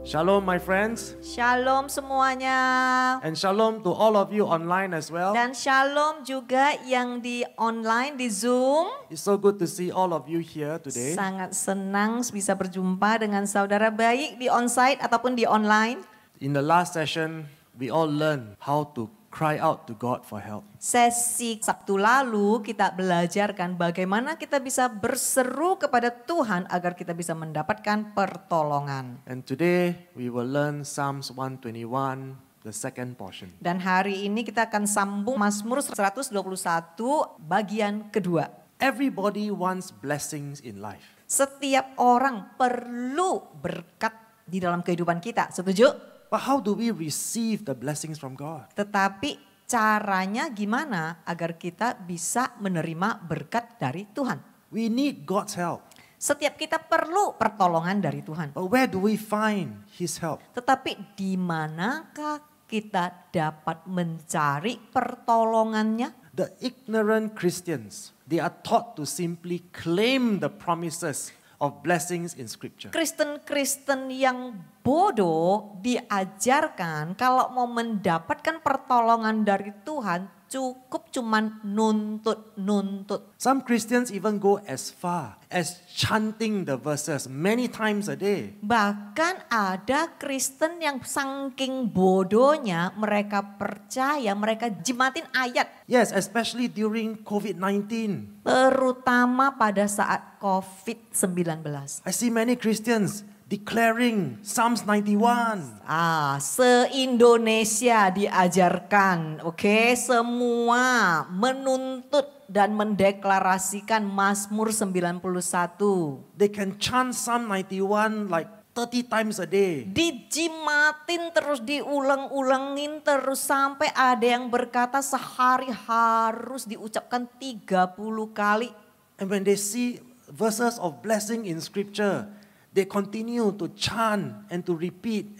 Shalom my friends, Shalom semuanya. and shalom to all of you online as well. Dan shalom juga yang di online, di Zoom. It's so good to see all of you here today. Sangat senang bisa berjumpa dengan saudara baik di onsite ataupun di online. In the last session, we all learned how to cry out to God for help. Sesi Sabtu lalu kita belajarkan bagaimana kita bisa berseru kepada Tuhan agar kita bisa mendapatkan pertolongan. And today, we will learn Psalms 121, the second portion. Dan hari ini kita akan sambung Mazmur 121 bagian kedua. Everybody wants blessings in life. Setiap orang perlu berkat di dalam kehidupan kita, setuju? But how do we receive the blessings from God? Tetapi caranya gimana agar kita bisa menerima berkat dari Tuhan? We need God's help. Setiap kita perlu pertolongan dari Tuhan. But where do we find His help? Tetapi di manakah kita dapat mencari pertolongannya? The ignorant Christians, they are taught to simply claim the promises of blessings in Scripture. Kristen-Kristen yang bodoh diajarkan kalau mau mendapatkan pertolongan dari Tuhan cukup cuman nuntut. Some Christians even go as far as chanting the verses many times a day. Bahkan ada Kristen yang saking bodohnya mereka percaya, mereka jimatin ayat. Yes, especially during COVID-19. Terutama pada saat COVID-19. I see many Christians declaring Psalms 91. Se-Indonesia diajarkan, oke? Semua menuntut dan mendeklarasikan Mazmur 91. They can chant Psalm 91 like 30 times a day. Dijimatin terus, diulang-ulangin terus sampai ada yang berkata sehari harus diucapkan 30 kali. And when they see verses of blessing in Scripture, they continue to chant and to repeat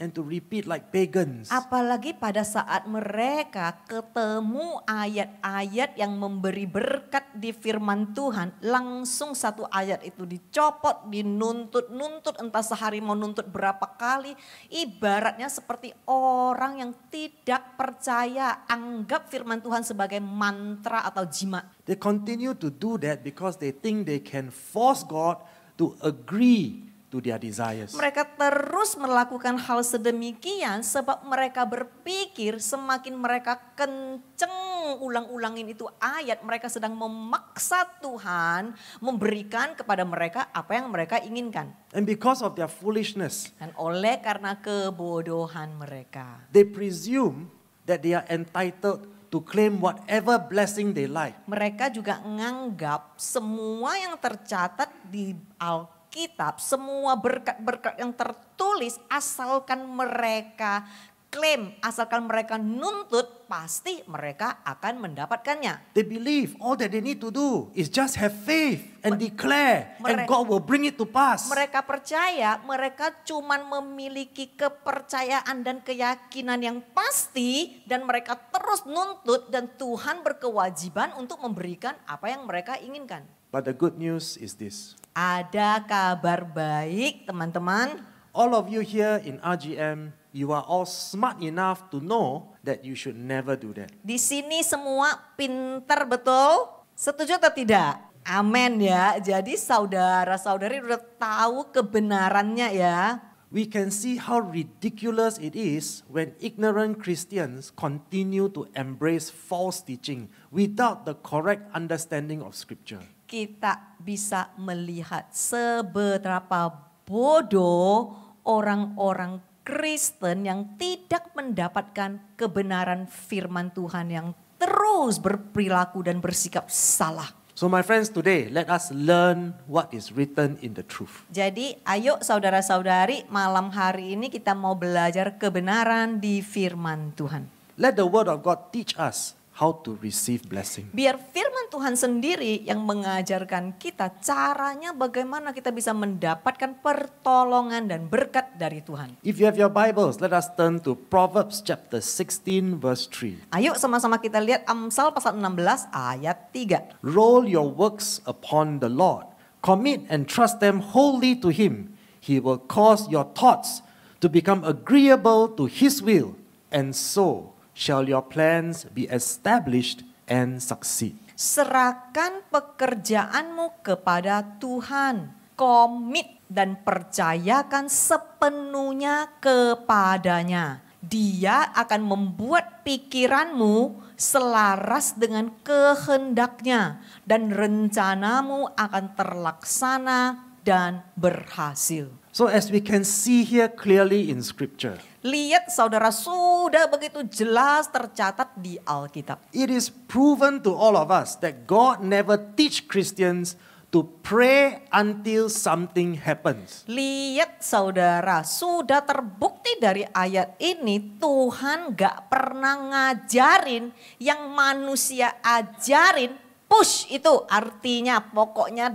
like pagans. Apalagi pada saat mereka ketemu ayat-ayat yang memberi berkat di firman Tuhan, langsung satu ayat itu dicopot, dinuntut, entah sehari mau nuntut berapa kali. Ibaratnya seperti orang yang tidak percaya, anggap firman Tuhan sebagai mantra atau jimat. They continue to do that because they think they can force God to agree to their desires. Mereka terus melakukan hal sedemikian sebab mereka berpikir semakin mereka kenceng ulang-ulangin itu ayat, mereka sedang memaksa Tuhan memberikan kepada mereka apa yang mereka inginkan. And because of their foolishness, Dan oleh karena kebodohan mereka, they presume that they are entitled to claim whatever blessing they like. mereka juga menganggap semua yang tercatat di Alkitab, semua berkat-berkat yang tertulis, asalkan mereka klaim, asalkan mereka nuntut, pasti mereka akan mendapatkannya. They believe all that they need to do is just have faith and declare, and God will bring it to pass. Mereka percaya, mereka cuman memiliki kepercayaan dan keyakinan yang pasti, dan mereka terus nuntut, dan Tuhan berkewajiban untuk memberikan apa yang mereka inginkan. But the good news is this. Ada kabar baik teman-teman. All of you here in RGM, you are all smart enough to know that you should never do that. Di sini semua pintar betul? Setuju atau tidak? Amin ya. Jadi saudara-saudari udah tahu kebenarannya ya. We can see how ridiculous it is when ignorant Christians continue to embrace false teaching without the correct understanding of Scripture. Kita bisa melihat seberapa bodoh orang-orang Kristen yang tidak mendapatkan kebenaran firman Tuhan, yang terus berperilaku dan bersikap salah. So my friends, today let us learn what is written in the truth. Jadi ayo saudara-saudari, malam hari ini kita mau belajar kebenaran di firman Tuhan. Let the word of God teach us how to receive blessing. Biar firman Tuhan sendiri yang mengajarkan kita caranya bagaimana kita bisa mendapatkan pertolongan dan berkat dari Tuhan. If you have your Bibles, let us turn to Proverbs chapter 16 verse 3. Ayo sama-sama kita lihat Amsal pasal 16 ayat 3. Roll your works upon the Lord. Commit and trust them wholly to Him. He will cause your thoughts to become agreeable to His will, and so shall your plans be established and succeed. Serahkan pekerjaanmu kepada Tuhan. Komit dan percayakan sepenuhnya kepadanya. Dia akan membuat pikiranmu selaras dengan kehendaknya dan rencanamu akan terlaksana dan berhasil. So as we can see here clearly in scripture, Lihat saudara, sudah begitu jelas tercatat di Alkitab. it is proven to all of us that God never teach Christians to pray until something happens. Lihat saudara, sudah terbukti dari ayat ini Tuhan gak pernah ngajarin yang manusia ajarin. Push itu artinya pokoknya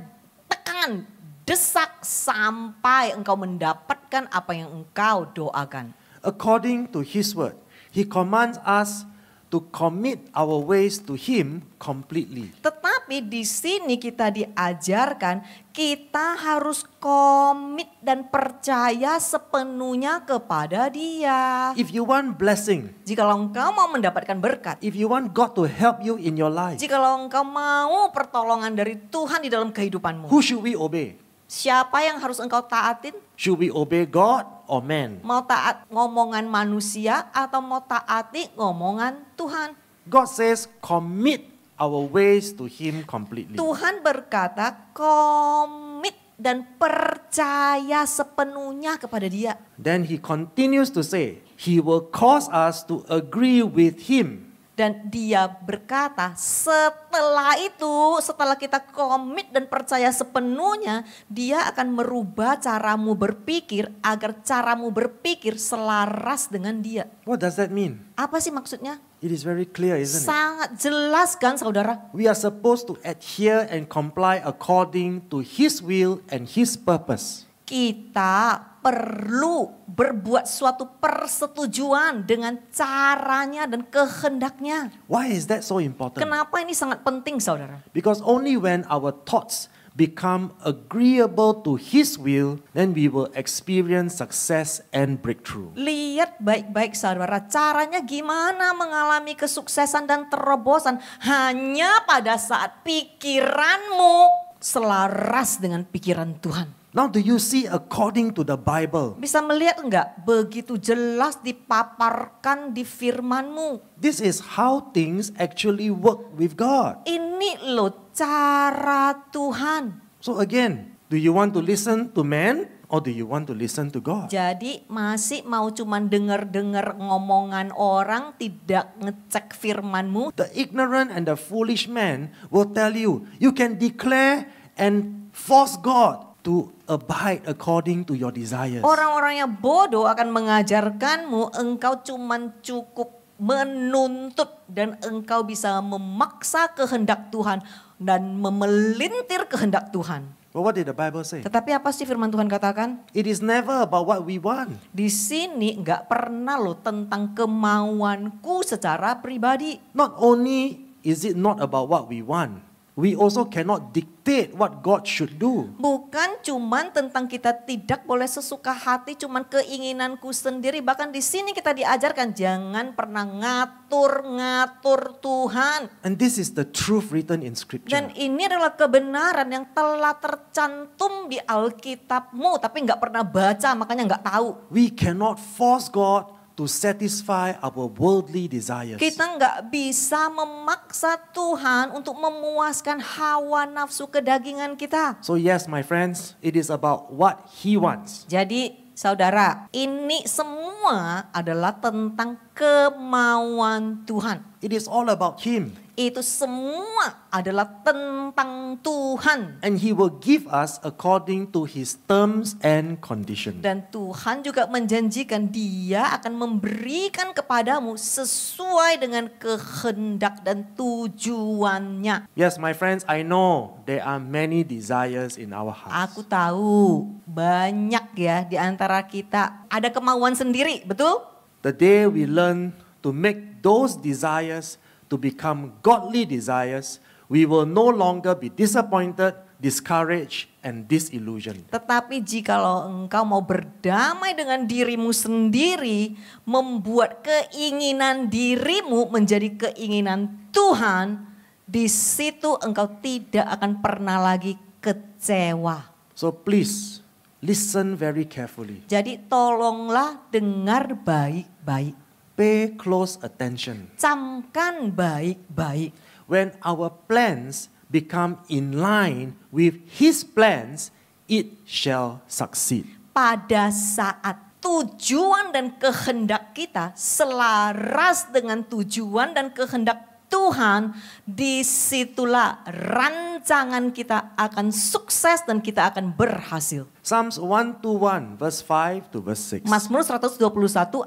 tekan, desak sampai engkau mendapatkan apa yang engkau doakan. According to His word, He commands us to commit our ways to Him completely. Tetapi di sini kita diajarkan kita harus komit dan percaya sepenuhnya kepada Dia. If you want blessing, Jikalau engkau mau mendapatkan berkat, if you want God to help you in your life, jikalau engkau mau pertolongan dari Tuhan di dalam kehidupanmu, who should we obey? siapa yang harus engkau taatin? Should we obey God or man? Mau taat ngomongan manusia atau mau taati ngomongan Tuhan? God says, commit our ways to Him completely. Tuhan berkata komit dan percaya sepenuhnya kepada Dia. Then He continues to say, He will cause us to agree with Him. Dan Dia berkata setelah itu, setelah kita komit dan percaya sepenuhnya, Dia akan merubah caramu berpikir agar caramu berpikir selaras dengan Dia. What does that mean? Apa sih maksudnya? It is very clear, isn't it? Sangat jelas kan saudara? We are supposed to adhere and comply according to His will and His purpose. Kita perlu berbuat suatu persetujuan dengan caranya dan kehendaknya. Why is that so important? Kenapa ini sangat penting saudara? Because only when our thoughts become agreeable to His will, then we will experience success and breakthrough. Lihat baik-baik saudara, caranya gimana mengalami kesuksesan dan terobosan hanya pada saat pikiranmu selaras dengan pikiran Tuhan. Now do you see according to the Bible? Bisa melihat enggak? Begitu jelas dipaparkan di firman-Mu. This is how things actually work with God. Ini loh cara Tuhan. So again, do you want to listen to man or do you want to listen to God? Jadi masih mau cuman dengar-dengar ngomongan orang, tidak ngecek firman-Mu. The ignorant and the foolish man will tell you, you can declare and force God to abide according to your desires. Orang-orang yang bodoh akan mengajarkanmu engkau cuman cukup menuntut dan engkau bisa memaksa kehendak Tuhan dan memelintir kehendak Tuhan. But what did the Bible say? Tetapi apa sih firman Tuhan katakan? It is never about what we want. Di sini nggak pernah loh tentang kemauanku secara pribadi. Not only is it not about what we want, we also cannot dictate what God should do. Bukan cuman tentang kita tidak boleh sesuka hati, cuman keinginanku sendiri. Bahkan di sini kita diajarkan jangan pernah ngatur-ngatur Tuhan. And this is the truth written in Scripture. Dan ini adalah kebenaran yang telah tercantum di Alkitabmu, tapi nggak pernah baca, makanya nggak tahu. We cannot force God to satisfy our worldly desires. Kita nggak bisa memaksa Tuhan untuk memuaskan hawa nafsu kedagingan kita. So yes, my friends, it is about what He wants. Jadi saudara, ini semua adalah tentang kemauan Tuhan. It is all about Him. Itu semua adalah tentang Tuhan. And He will give us according to His terms and conditions. Dan Tuhan juga menjanjikan Dia akan memberikan kepadamu sesuai dengan kehendak dan tujuannya. Yes, my friends, I know there are many desires in our hearts. Aku tahu banyak ya di antara kita ada kemauan sendiri, betul? The day we learn to make those desires to become godly desires, we will no longer be disappointed, discouraged, and disillusioned. Tetapi jikalau engkau mau berdamai dengan dirimu sendiri, membuat keinginan dirimu menjadi keinginan Tuhan, di situ engkau tidak akan pernah lagi kecewa. So please, listen very carefully. Jadi tolonglah dengar baik-baik. Pay close attention. Camkan baik-baik. When our plans become in line with His plans, it shall succeed. Pada saat tujuan dan kehendak kita selaras dengan tujuan dan kehendak Tuhan, disitulah rancangan kita akan sukses dan kita akan berhasil. Psalms 121 verse 5 to verse 6. Mazmur 121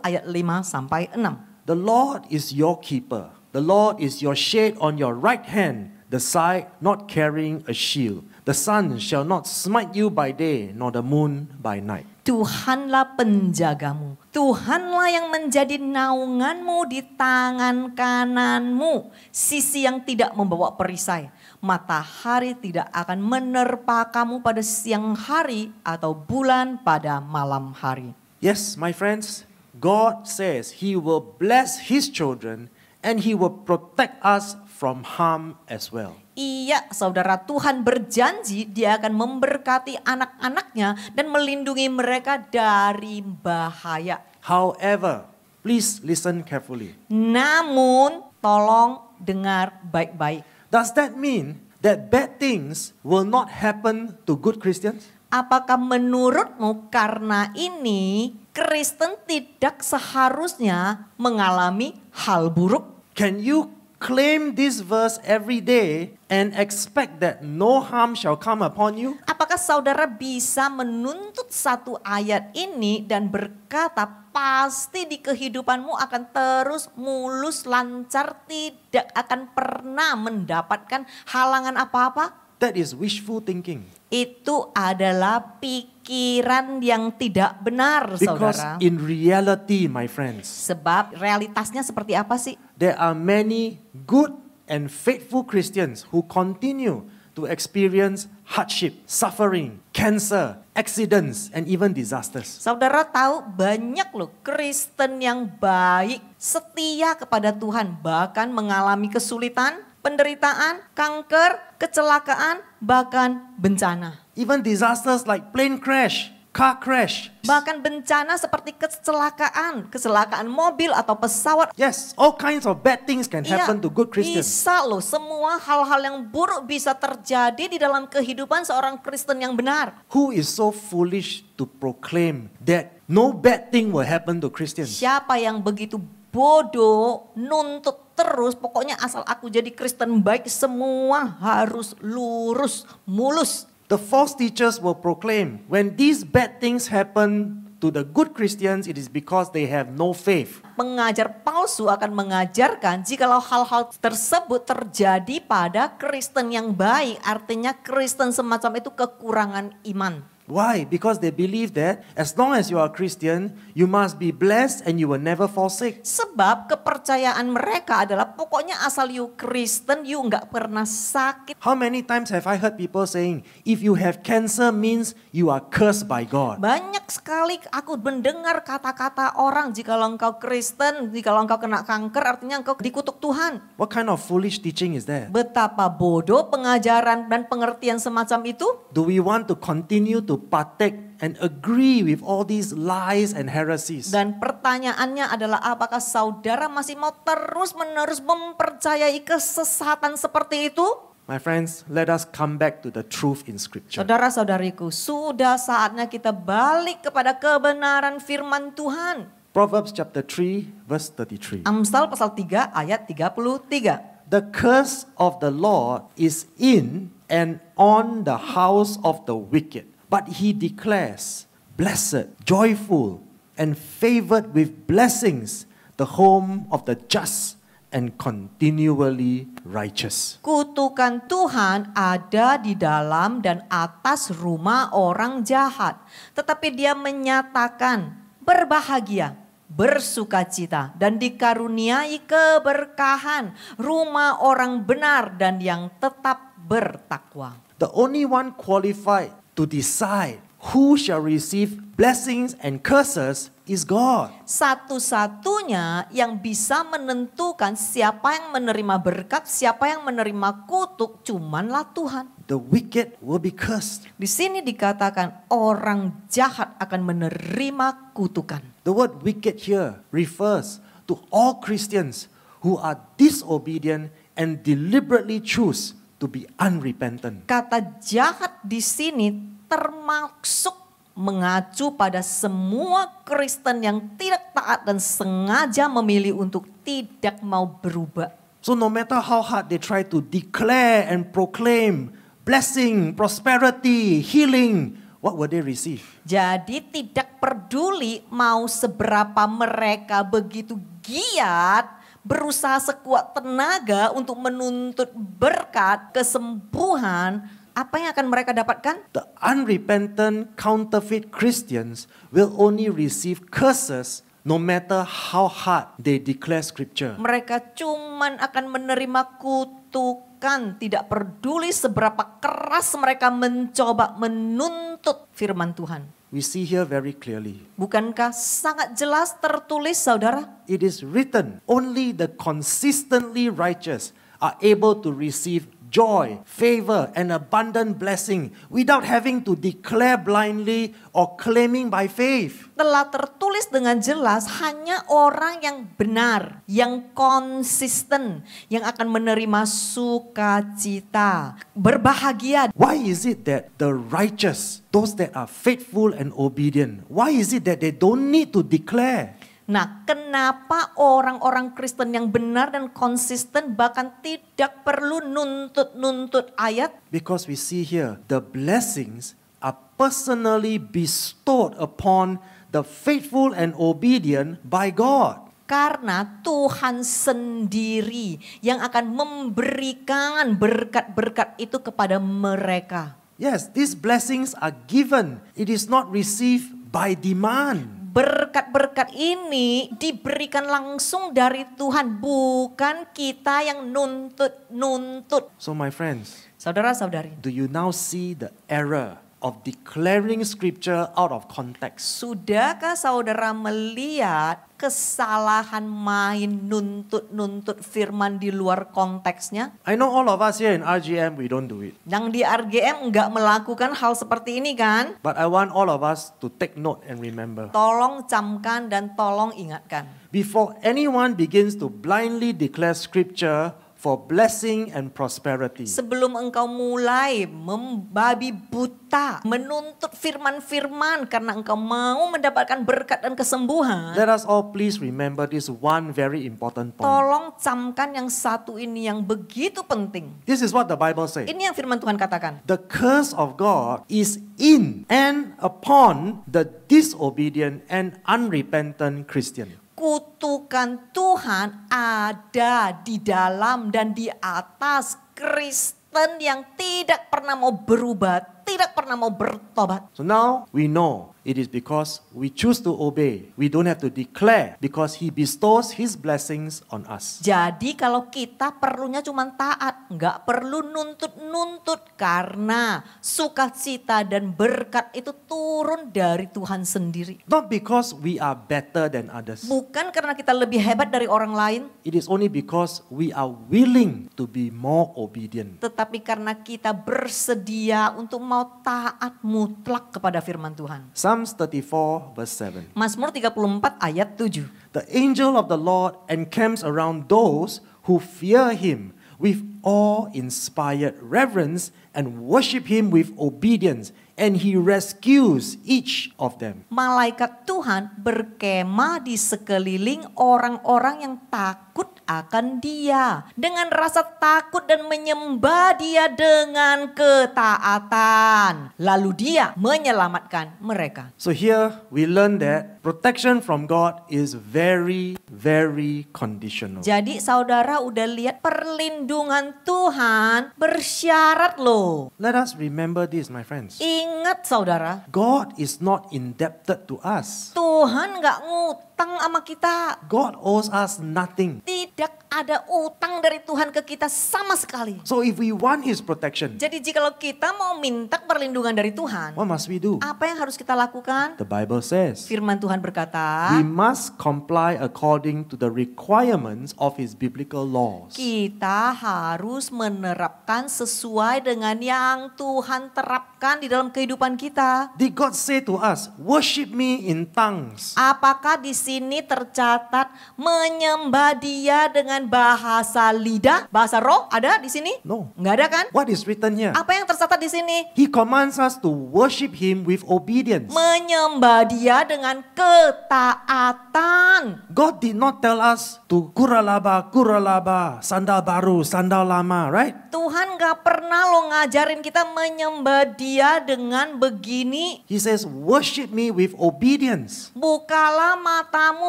ayat 5 sampai 6. The Lord is your keeper. The Lord is your shade on your right hand, the side not carrying a shield. The sun shall not smite you by day, nor the moon by night. Tuhanlah penjagamu. Tuhanlah yang menjadi naunganmu di tangan kananmu. Sisi yang tidak membawa perisai. Matahari tidak akan menerpa kamu pada siang hari atau bulan pada malam hari. Yes, my friends, God says He will bless His children and He will protect us from harm as well. Iya, saudara, Tuhan berjanji Dia akan memberkati anak-anaknya dan melindungi mereka dari bahaya. However, please listen carefully. Namun, tolong dengar baik-baik. Does that mean that bad things will not happen to good Christians? Apakah menurutmu karena ini Kristen tidak seharusnya mengalami hal buruk? Can you claim this verse every day and expect that no harm shall come upon you? Apakah saudara bisa menuntut satu ayat ini dan berkata pasti di kehidupanmu akan terus mulus lancar, tidak akan pernah mendapatkan halangan apa-apa? That is wishful thinking. Itu adalah pikiran yang tidak benar, Because saudara. in reality, my friends, Sebab realitasnya seperti apa sih? there are many good and faithful Christians who continue to experience hardship, suffering, cancer, accidents, and even disasters. Saudara tahu banyak loh Kristen yang baik, setia kepada Tuhan, bahkan mengalami kesulitan, penderitaan, kanker, kecelakaan, bahkan bencana. Even disasters like plane crash, car crash. Bahkan bencana seperti kecelakaan mobil atau pesawat. Yes, all kinds of bad things can happen to good Christians. Bisa loh, semua hal-hal yang buruk bisa terjadi di dalam kehidupan seorang Kristen yang benar. Who is so foolish to proclaim that no bad thing will happen to Christians? Siapa yang begitu bodoh, nuntut terus, pokoknya asal aku jadi Kristen baik, semua harus lurus, mulus. The false teachers will proclaim when these bad things happen to the good Christians, it is because they have no faith. Pengajar palsu akan mengajarkan jikalau hal-hal tersebut terjadi pada Kristen yang baik, artinya Kristen semacam itu kekurangan iman. Why? Because they believe that as long as you are a Christian, you must be blessed and you will never fall sick. Sebab kepercayaan mereka adalah pokoknya asal you Kristen, you nggak pernah sakit. How many times have I heard people saying, if you have cancer means you are cursed by God? Banyak sekali aku mendengar kata-kata orang, jikalau engkau Kristen, jikalau engkau kena kanker, artinya engkau dikutuk Tuhan. What kind of foolish teaching is that? Betapa bodoh pengajaran dan pengertian semacam itu. Do we want to continue to partake and agree with all these lies and heresies? Dan pertanyaannya adalah apakah saudara masih mau terus-menerus mempercayai kesesatan seperti itu? My friends, let us come back to the truth in Scripture. Saudara-saudariku, sudah saatnya kita balik kepada kebenaran firman Tuhan. Proverbs chapter 3 verse 33. Amsal pasal 3 ayat 33. The curse of the Lord is in and on the house of the wicked, but he declares, blessed, joyful, and favored with blessings, the home of the just and continually righteous. Kutukan Tuhan ada di dalam dan atas rumah orang jahat. Tetapi dia menyatakan berbahagia, bersukacita, dan dikaruniai keberkahan rumah orang benar dan yang tetap bertakwa. The only one qualified to decide who shall receive blessings and curses is God. Satu-satunya yang bisa menentukan siapa yang menerima berkat, siapa yang menerima kutuk, cumanlah Tuhan. The wicked will be cursed. Di sini dikatakan orang jahat akan menerima kutukan. The word wicked here refers to all Christians who are disobedient and deliberately choose to be unrepentant. Kata jahat di sini termasuk mengacu pada semua Kristen yang tidak taat dan sengaja memilih untuk tidak mau berubah. So no matter how hard they try to declare and proclaim blessing, prosperity, healing, what will they receive? Jadi tidak peduli mau seberapa mereka begitu giat, berusaha sekuat tenaga untuk menuntut berkat, kesembuhan, apa yang akan mereka dapatkan? The unrepentant counterfeit Christians will only receive curses no matter how hard they declare scripture. Mereka cuman akan menerima kutukan, tidak peduli seberapa keras mereka mencoba menuntut firman Tuhan. We see here very clearly. Bukankah sangat jelas tertulis, saudara? It is written, only the consistently righteous are able to receive joy, favor, and abundant blessing without having to declare blindly or claiming by faith. Telah tertulis dengan jelas hanya orang yang benar, yang konsisten, yang akan menerima sukacita, berbahagia. Why is it that the righteous, those that are faithful and obedient, why is it that they don't need to declare? Nah, kenapa orang-orang Kristen yang benar dan konsisten bahkan tidak perlu nuntut ayat? Because we see here, the blessings are personally bestowed upon the faithful and obedient by God. Karena Tuhan sendiri yang akan memberikan berkat-berkat itu kepada mereka. Yes, these blessings are given. It is not received by demand. Berkat-berkat ini diberikan langsung dari Tuhan, bukan kita yang nuntut. So my friends, Saudara-saudari, do you now see the error of declaring scripture out of context? sudahkah saudara melihat kesalahan main nuntut firman di luar konteksnya? I know all of us here in RGM, we don't do it. Yang di RGM enggak melakukan hal seperti ini kan? But I want all of us to take note and remember. Tolong camkan dan tolong ingatkan. Before anyone begins to blindly declare scripture for blessing and prosperity, Sebelum engkau mulai membabi buta, menuntut firman-firman karena engkau mau mendapatkan berkat dan kesembuhan, let us all please remember this one very important point. tolong camkan yang satu ini yang begitu penting. This is what the Bible says. Ini yang firman Tuhan katakan. The curse of God is in and upon the disobedient and unrepentant Christian. Kutukan Tuhan ada di dalam dan di atas Kristen yang tidak pernah mau berubah, tidak pernah mau bertobat. So now we know it is because we choose to obey. We don't have to declare because He bestows His blessings on us. Jadi kalau kita perlunya cuma taat, nggak perlu nuntut-nuntut karena sukacita dan berkat itu turun dari Tuhan sendiri. Not because we are better than others. Bukan karena kita lebih hebat dari orang lain, It is only because we are willing to be more obedient. tetapi karena kita bersedia untuk mau taat mutlak kepada firman Tuhan. Psalms 34 verse 7. Mazmur 34 ayat 7. The angel of the Lord encamps around those who fear Him with awe-inspired reverence and worship Him with obedience, and He rescues each of them. Malaikat Tuhan berkemah di sekeliling orang-orang yang takut akan Dia, dengan rasa takut dan menyembah Dia dengan ketaatan. Lalu Dia menyelamatkan mereka. So here we learn that protection from God is very, very conditional. Jadi saudara udah lihat perlindungan Tuhan bersyarat loh. Let us remember this, my friends. Ingat saudara, God is not indebted to us. Tuhan gak ngutang utang sama kita. God owes us nothing. Tidak ada utang dari Tuhan ke kita sama sekali. So if we want His protection, Jadi jikalau kita mau minta perlindungan dari Tuhan, what must we do? apa yang harus kita lakukan? The Bible says Firman Tuhan berkata, we must comply according to the requirements of His biblical laws. kita harus menerapkan sesuai dengan yang Tuhan terapkan di dalam kehidupan kita. Did God say to us, worship me in tongues? Apakah di sini tercatat menyembah Dia dengan bahasa lidah, bahasa roh? Ada di sini? No. Nggak ada kan? What is written here? Apa yang tercatat di sini? He commands us to worship Him with obedience. Menyembah Dia dengan ketaatan. God did not tell us to kuralaba, sandal baru, sandal lama, right? Tuhan gak pernah lo ngajarin kita menyembah Dia dengan begini. He says, worship me with obedience. Bukalah matamu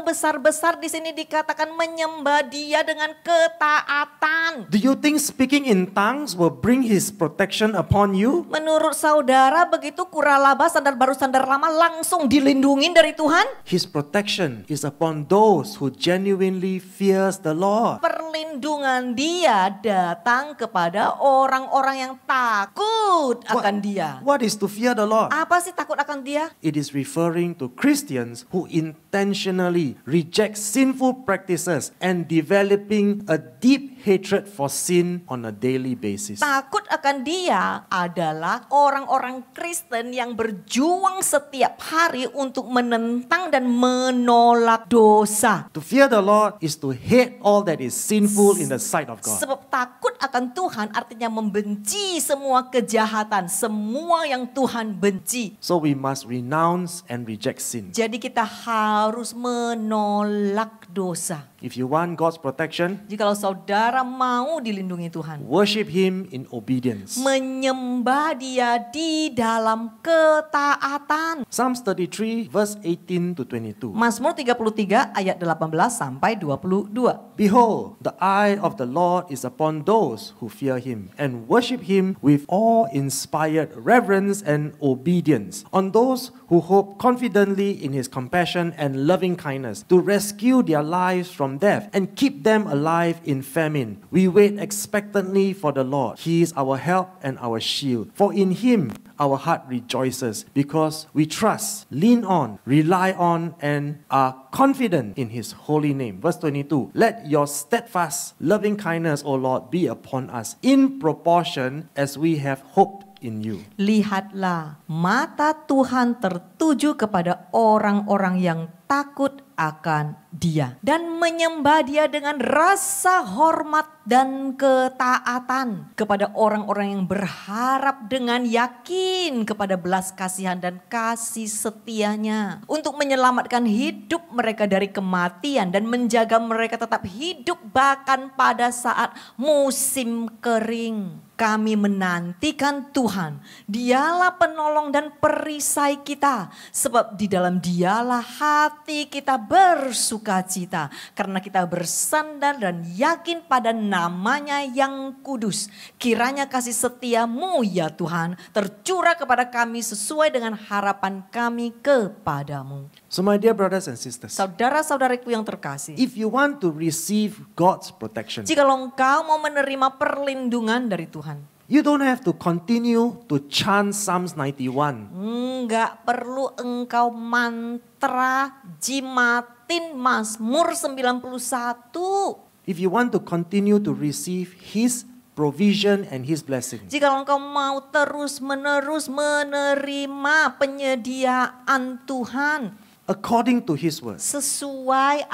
besar-besar, di sini dikatakan menyembah Dia dengan ketaatan. Do you think speaking in tongues will bring His protection upon you? Menurut saudara begitu kuralaba, sandal baru, sandal lama langsung dilindungin dari Tuhan? His protection is upon those who genuinely fears the Lord. Perlindungan Dia datang kepada orang-orang yang takut akan Dia. What is to fear the Lord? Apa sih takut akan Dia? It is referring to Christians who intentionally reject sinful practices and developing a deep hatred for sin on a daily basis. Takut akan Dia adalah orang-orang Kristen yang berjuang setiap hari untuk menentang dan menolak dosa. To fear the Lord is to hate all that is sinful in the sight of God. Sebab takut akan Tuhan artinya membenci semua kejahatan, semua yang Tuhan benci. So we must renounce and reject sin. Jadi kita harus menolak dosa. If you want God's protection, Jikalau saudara mau dilindungi Tuhan, worship Him in obedience. menyembah Dia di dalam ketaatan. Psalms 33 verse 18 to 22. Mazmur 33 ayat 18 sampai 22. Behold, the eye of the Lord is upon those who fear Him and worship Him with awe-inspired reverence and obedience, on those who hope confidently in His compassion and loving kindness, to rescue their lives from death and keep them alive in famine. We wait expectantly for the Lord. He is our help and our shield. For in Him our heart rejoices, because we trust, lean on, rely on, and are confident in His holy name. Verse 22. Let your steadfast loving kindness, O Lord, be upon us in proportion as we have hoped in you. Lihatlah, mata Tuhan tertuju kepada orang-orang yang takut akan Dia dan menyembah Dia dengan rasa hormat dan ketaatan, kepada orang-orang yang berharap dengan yakin kepada belas kasihan dan kasih setianya, untuk menyelamatkan hidup mereka dari kematian dan menjaga mereka tetap hidup bahkan pada saat musim kering. Kami menantikan Tuhan, Dialah penolong dan perisai kita, sebab di dalam Dialah hati kita bersukacita, karena kita bersandar dan yakin pada namanya yang kudus. Kiranya kasih setiamu ya Tuhan tercurah kepada kami sesuai dengan harapan kami kepadamu. So my dear brothers and sisters, Saudara-saudariku yang terkasih, if you want to receive God's protection, jikalau engkau mau menerima perlindungan dari Tuhan, you don't have to continue to chant Psalms 91. enggak perlu engkau mantra jimatin Mazmur 91. If you want to continue to receive His provision and His blessing, Jikalau engkau mau terus-menerus menerima penyediaan Tuhan according to His word, sesuai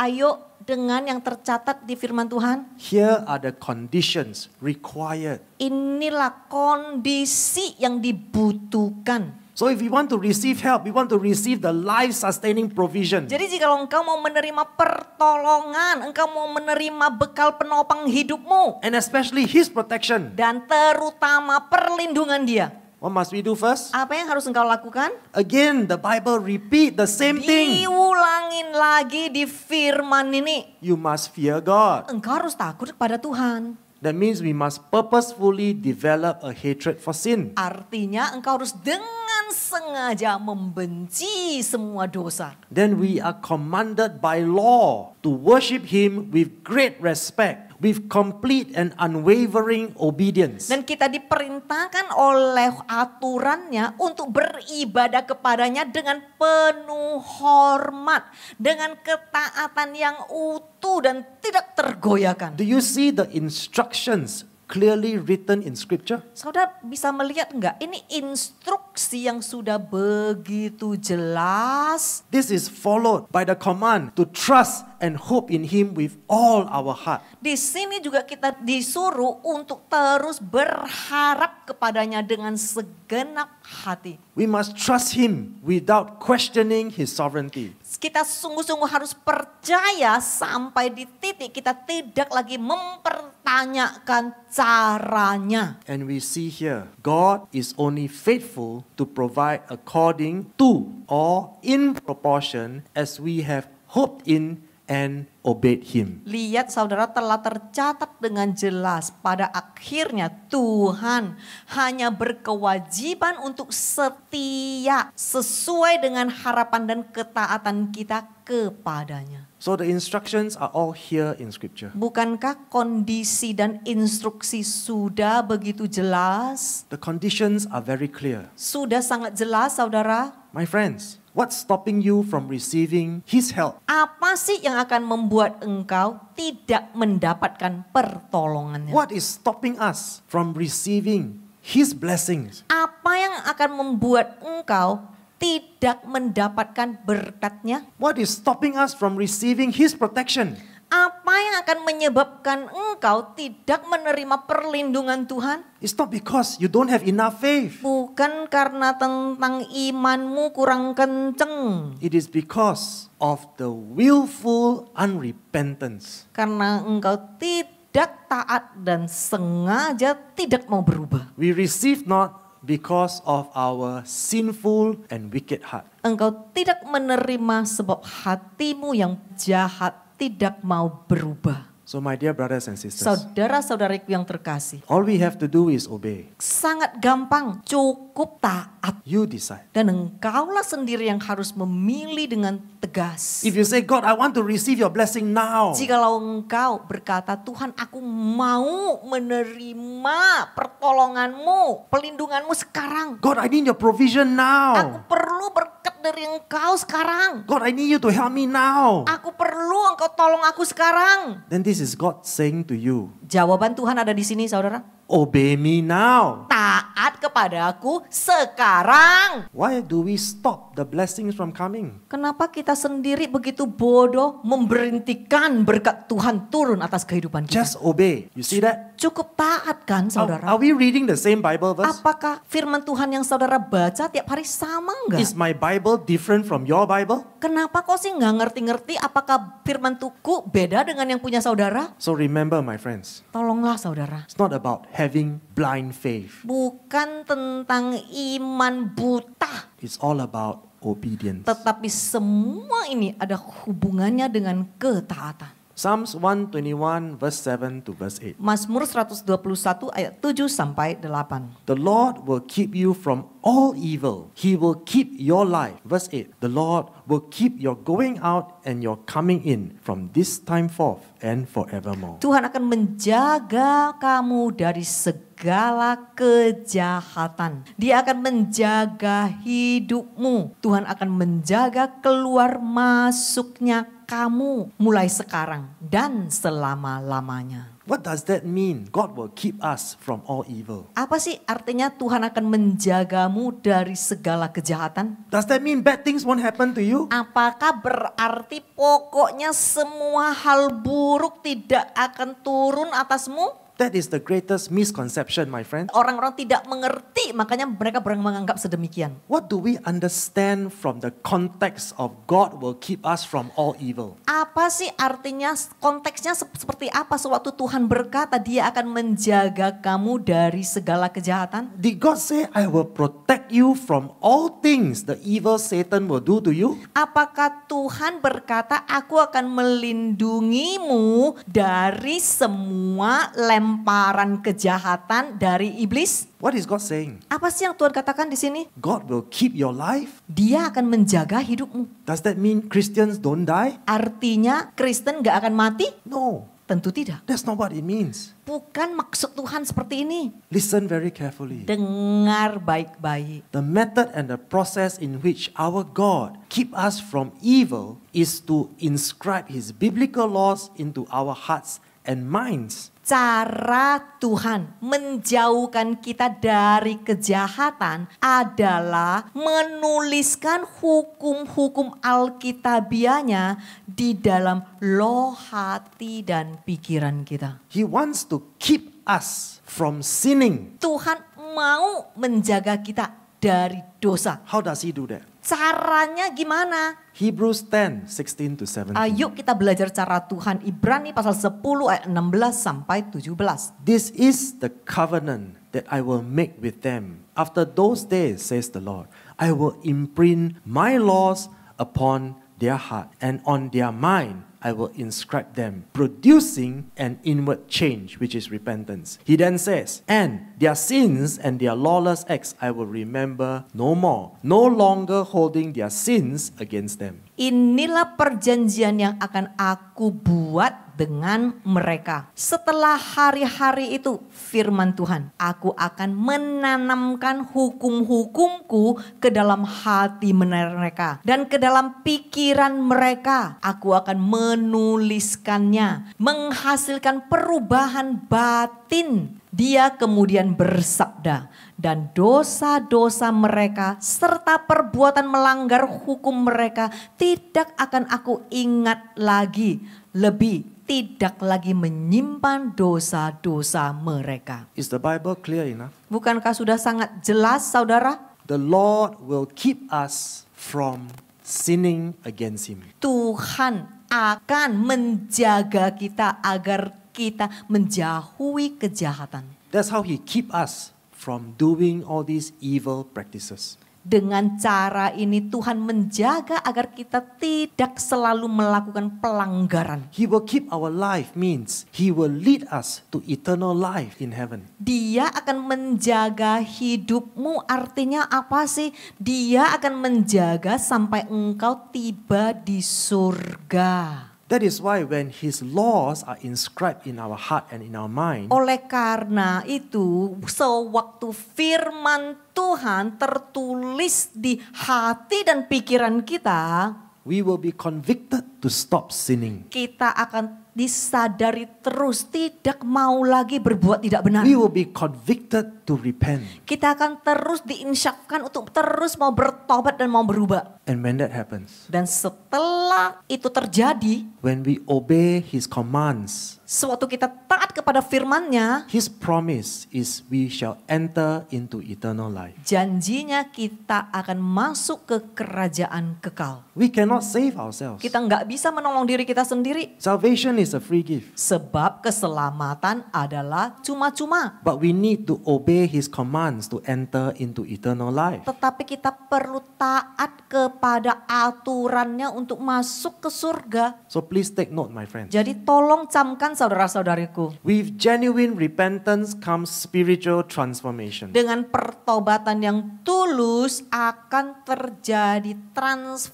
dengan yang tercatat di firman Tuhan, here are the conditions required. inilah kondisi yang dibutuhkan. So if we want to receive help, we want to receive the life-sustaining provision. Jadi jikalau engkau mau menerima pertolongan, engkau mau menerima bekal penopang hidupmu, And especially His protection. dan terutama perlindungan Dia, What must we do first? apa yang harus engkau lakukan? Again, the Bible repeat the same thing. Diulangin lagi di firman ini. You must fear God. Engkau harus takut kepada Tuhan. That means we must purposefully develop a hatred for sin. Artinya engkau harus dengan sengaja membenci semua dosa. Then we are commanded by law to worship Him with great respect, with complete and unwavering obedience. Dan kita diperintahkan oleh aturannya untuk beribadah kepadanya dengan penuh hormat, dengan ketaatan yang utuh dan tidak tergoyahkan. Do you see the instructions clearly written in scripture? Saudara bisa melihat enggak? Ini instruksi yang sudah begitu jelas. This is followed by the command to trust and hope in Him with all our heart. Di sini juga kita disuruh untuk terus berharap kepadanya dengan segenap hati. We must trust Him without questioning His sovereignty. Kita sungguh-sungguh harus percaya sampai di titik kita tidak lagi mempertanyakan caranya. And we see here, God is only faithful to provide according to or in proportion as we have hoped in and obeyed Him. Lihat saudara, telah tercatat dengan jelas pada akhirnya Tuhan hanya berkewajiban untuk setia sesuai dengan harapan dan ketaatan kita kepadanya. So the instructions are all here in scripture. Bukankah kondisi dan instruksi sudah begitu jelas? The conditions are very clear. Sudah sangat jelas saudara. My friends, what's stopping you from receiving His help? Apa sih yang akan membuat engkau tidak mendapatkan pertolongannya? What is stopping us from receiving His blessings? Apa yang akan membuat engkau tidak mendapatkan berkatnya? What is stopping us from receiving His protection? Apa yang akan menyebabkan engkau tidak menerima perlindungan Tuhan? It's not because you don't have enough faith. Bukan karena tentang imanmu kurang kenceng. It is because of the willful unrepentance. Karena engkau tidak taat dan sengaja tidak mau berubah. We receive not because of our sinful and wicked heart. Engkau tidak menerima sebab hatimu yang jahat tidak mau berubah. So my dear brothers and sisters, Saudara-saudariku yang terkasih, all we have to do is obey. sangat gampang, cukup taat. You decide. Dan engkaulah sendiri yang harus memilih dengan tegas. If you say, God, I want to receive your blessing now. Jikalau engkau berkata, Tuhan aku mau menerima pertolonganmu, pelindunganmu sekarang. God, I need your provision Aku now. perlu berkat dari engkau sekarang. God, I need you to help me now. Aku perlu engkau tolong aku sekarang. Then this is God saying to you, Jawaban Tuhan ada di sini saudara. obey me now. Taat kepadaku sekarang. Why do we stop the blessings from coming? Kenapa kita sendiri begitu bodoh memberhentikan berkat Tuhan turun atas kehidupan kita? Just obey. You see that? Cukup taat kan saudara? Are we reading the same Bible verse? Apakah firman Tuhan yang saudara baca tiap hari sama enggak? Is my Bible different from your Bible? Kenapa kok sih nggak ngerti-ngerti apakah firman Tuku beda dengan yang punya saudara? So remember my friends, Tolonglah saudara. it's not about having blind faith. Bukan tentang iman buta. It's all about obedience. Tetapi semua ini ada hubungannya dengan ketaatan. Psalms 121 verse 7 to verse 8. Mazmur 121 ayat 7 sampai 8. The Lord will keep you from all evil. He will keep your life. Verse 8. The Lord will keep your going out and your coming in from this time forth and forevermore. Tuhan akan menjaga kamu dari segala kejahatan. Dia akan menjaga hidupmu. Tuhan akan menjaga keluar masuknya kamu mulai sekarang dan selama-lamanya. What does that mean? God will keep us from all evil. Apa sih artinya Tuhan akan menjagamu dari segala kejahatan? Does that mean bad things won't happen to you? Apakah berarti pokoknya semua hal buruk tidak akan turun atasmu? That is the greatest misconception, my friend. Orang-orang tidak mengerti, makanya mereka menganggap sedemikian. What do we understand from the context of God will keep us from all evil? Apa sih artinya, konteksnya seperti apa sewaktu Tuhan berkata dia akan menjaga kamu dari segala kejahatan? Did God say, I will protect you from all things the evil Satan will do to you? Apakah Tuhan berkata aku akan melindungimu dari semua lem lemparan kejahatan dari iblis. What is God saying? Apa sih yang Tuhan katakan di sini? God will keep your life? Dia akan menjaga hidupmu. Does that mean Christians don't die? Artinya Kristen gak akan mati? No, Tentu tidak. that's not what it means. Bukan maksud Tuhan seperti ini. Listen very carefully. Dengar baik-baik. The method and the process in which our God keep us from evil is to inscribe His biblical laws into our hearts and minds. Cara Tuhan menjauhkan kita dari kejahatan adalah menuliskan hukum-hukum Alkitabiahnya di dalam loh hati dan pikiran kita. He wants to keep us from sinning. Tuhan mau menjaga kita dari dosa. How does He do that? Caranya gimana? Hebrews 10, 16 to 17. Ayo kita belajar cara Tuhan. Ibrani pasal 10 ayat 16 sampai 17. This is the covenant that I will make with them. After those days, says the Lord, I will imprint my laws upon their heart, and on their mind I will inscribe them, producing an inward change, which is repentance. He then says, and their sins and their lawless acts I will remember no more, no longer holding their sins against them. Inilah perjanjian yang akan aku buat dengan mereka. Setelah hari-hari itu, firman Tuhan, aku akan menanamkan hukum-hukumku ke dalam hati mereka. Dan ke dalam pikiran mereka, aku akan menuliskannya. Menghasilkan perubahan batin. Dia kemudian bersabda, dan dosa-dosa mereka serta perbuatan melanggar hukum mereka tidak akan aku ingat lagi. Lebih tidak lagi menyimpan dosa-dosa mereka. Is the Bible clear enough? Bukankah sudah sangat jelas, saudara? The Lord will keep us from sinning against Him. Tuhan akan menjaga kita agar kita menjauhi kejahatan. That's how He keep us from doing all these evil practices. Dengan cara ini Tuhan menjaga agar kita tidak selalu melakukan pelanggaran. He will keep our life means He will lead us to eternal life in heaven. Dia akan menjaga hidupmu, artinya apa sih? Dia akan menjaga sampai engkau tiba di surga. That is why when His laws are inscribed in our heart and in our mind, Oleh karena itu, sewaktu firman Tuhan tertulis di hati dan pikiran kita, we will be convicted to stop sinning. kita akan disadari terus tidak mau lagi berbuat tidak benar. We will be convicted to repent. Kita akan terus diinsyafkan untuk terus mau bertobat dan mau berubah. And when that happens, Dan setelah itu terjadi, when we obey His commands, sewaktu kita taat kepada firman-Nya, His promise is we shall enter into eternal life. janjinya kita akan masuk ke kerajaan kekal. We cannot save ourselves. Kita nggak bisa menolong diri kita sendiri. Salvation is a free gift. Sebab keselamatan adalah cuma-cuma. But we need to obey His commands to enter into eternal life. Tetapi kita perlu taat kepada aturannya untuk masuk ke surga. So please take note, my friends. Jadi tolong camkan saudara-saudariku. With genuine repentance comes spiritual transformation. Dengan pertobatan yang tulus akan terjadi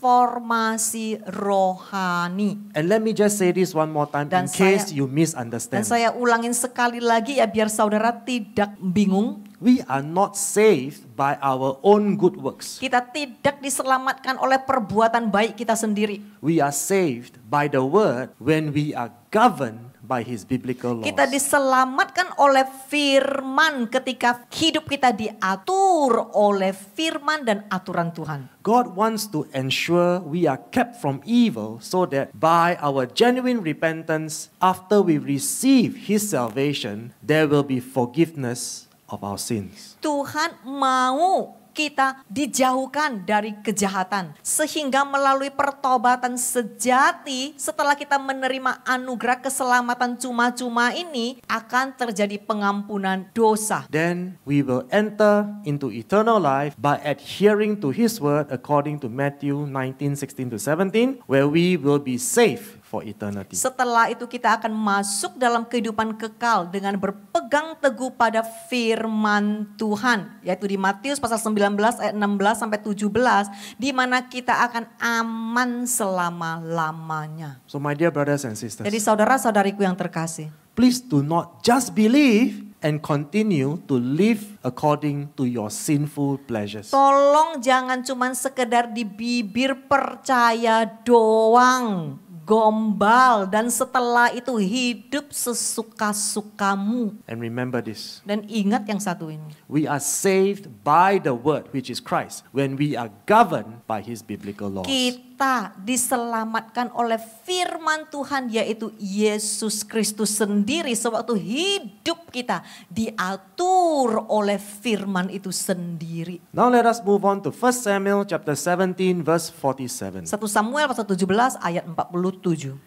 transformasi rohani. And let me just say this one more time Dan in case saya- you Dan misunderstand. saya ulangin sekali lagi ya biar saudara tidak bingung. We are not saved by our own good works. Kita tidak diselamatkan oleh perbuatan baik kita sendiri. We are saved by the word when we are governed by His biblical laws. Kita diselamatkan oleh firman ketika hidup kita diatur oleh firman dan aturan Tuhan. God wants to ensure we are kept from evil so that by our genuine repentance, after we receive His salvation, there will be forgiveness of our sins. Tuhan mau kita dijauhkan dari kejahatan. Sehingga melalui pertobatan sejati setelah kita menerima anugerah keselamatan cuma-cuma ini akan terjadi pengampunan dosa. Then we will enter into eternal life by adhering to His word according to Matthew 19:16 to 17, where we will be saved for eternity. Setelah itu kita akan masuk dalam kehidupan kekal dengan berpegang teguh pada firman Tuhan. Yaitu di Matius pasal 19 ayat 16 sampai 17. Di mana kita akan aman selama-lamanya. So my dear brothers and sisters, Jadi saudara-saudariku yang terkasih. please do not just believe and continue to live according to your sinful pleasures. Tolong jangan cuman sekedar di bibir percaya doang. Gombal dan setelah itu hidup sesuka-sukamu. And remember this, Dan ingat yang satu ini. we are saved by the word which is Christ when we are governed by his biblical laws. Kita diselamatkan oleh firman Tuhan yaitu Yesus Kristus sendiri. Sewaktu hidup kita diatur oleh firman itu sendiri. Now let us move on to 1 Samuel chapter 17 verse 47. 1 Samuel pasal 17 ayat 47.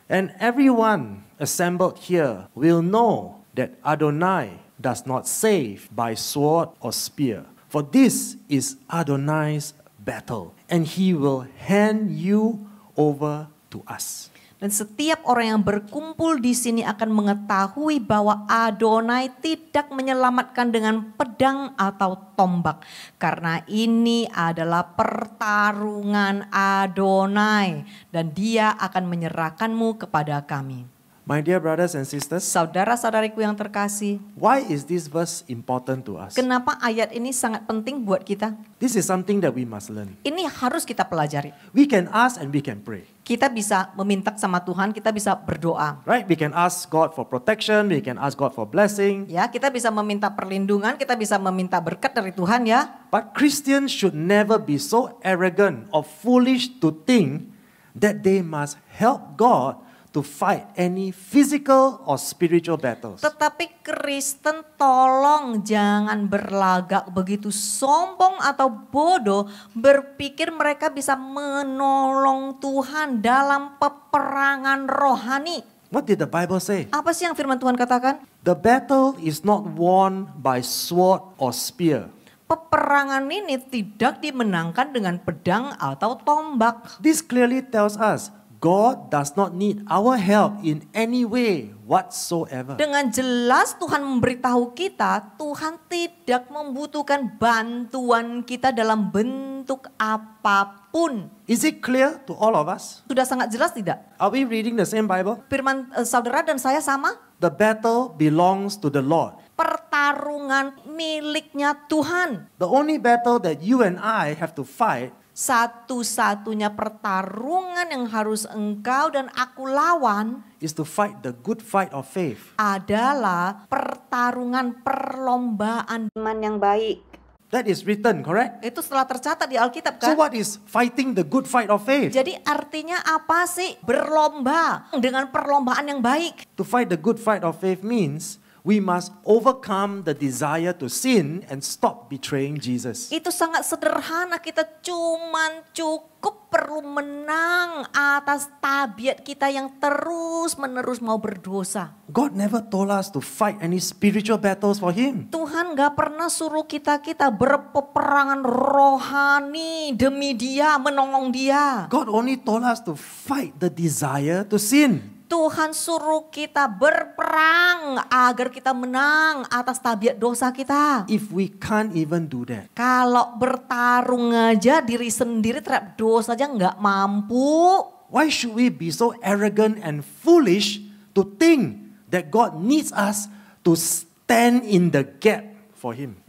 And everyone assembled here will know that Adonai does not save by sword or spear. For this is Adonai's battle, and he will hand you over to us. Dan setiap orang yang berkumpul di sini akan mengetahui bahwa Adonai tidak menyelamatkan dengan pedang atau tombak. Karena ini adalah pertarungan Adonai dan dia akan menyerahkanmu kepada kami. My dear brothers and sisters, Saudara-saudariku yang terkasih, why is this verse important to us? kenapa ayat ini sangat penting buat kita? This is something that we must learn. Ini harus kita pelajari. We can ask and we can pray, Kita bisa meminta sama Tuhan, kita bisa berdoa. right? We can ask God for protection, we can ask God for blessing. Ya, kita bisa meminta perlindungan, kita bisa meminta berkat dari Tuhan ya. But Christians should never be so arrogant or foolish to think that they must help God to fight any physical or spiritual battles. Tetapi Kristen tolong jangan berlagak begitu sombong atau bodoh berpikir mereka bisa menolong Tuhan dalam peperangan rohani. What did the Bible say? Apa sih yang firman Tuhan katakan? The battle is not won by sword or spear. Peperangan ini tidak dimenangkan dengan pedang atau tombak. This clearly tells us God does not need our help in any way whatsoever. Dengan jelas Tuhan memberitahu kita, Tuhan tidak membutuhkan bantuan kita dalam bentuk apapun. Is it clear to all of us? Sudah sangat jelas tidak? Are we reading the same Bible? Firman saudara dan saya sama? The battle belongs to the Lord. Pertarungan miliknya Tuhan. The only battle that you and I have to fight Satu-satunya pertarungan yang harus engkau dan aku lawan is to fight the good fight of faith. adalah pertarungan perlombaan iman yang baik. That is written, correct? Itu setelah tercatat di Alkitab So kan? what is fighting the good fight of faith? Jadi artinya apa sih? Berlomba dengan perlombaan yang baik. To fight the good fight of faith means we must overcome the desire to sin and stop betraying Jesus. Itu sangat sederhana, kita cuman cukup perlu menang atas tabiat kita yang terus-menerus mau berdosa. God never told us to fight any spiritual battles for him. Tuhan gak pernah suruh kita berpeperangan rohani demi dia, menolong dia. God only told us to fight the desire to sin. Tuhan suruh kita berperang agar kita menang atas tabiat dosa kita. If we can't even do that, Kalau bertarung aja diri sendiri terhadap dosa aja nggak mampu. why should we be so arrogant and foolish to think that God needs us to stand in the gap for him?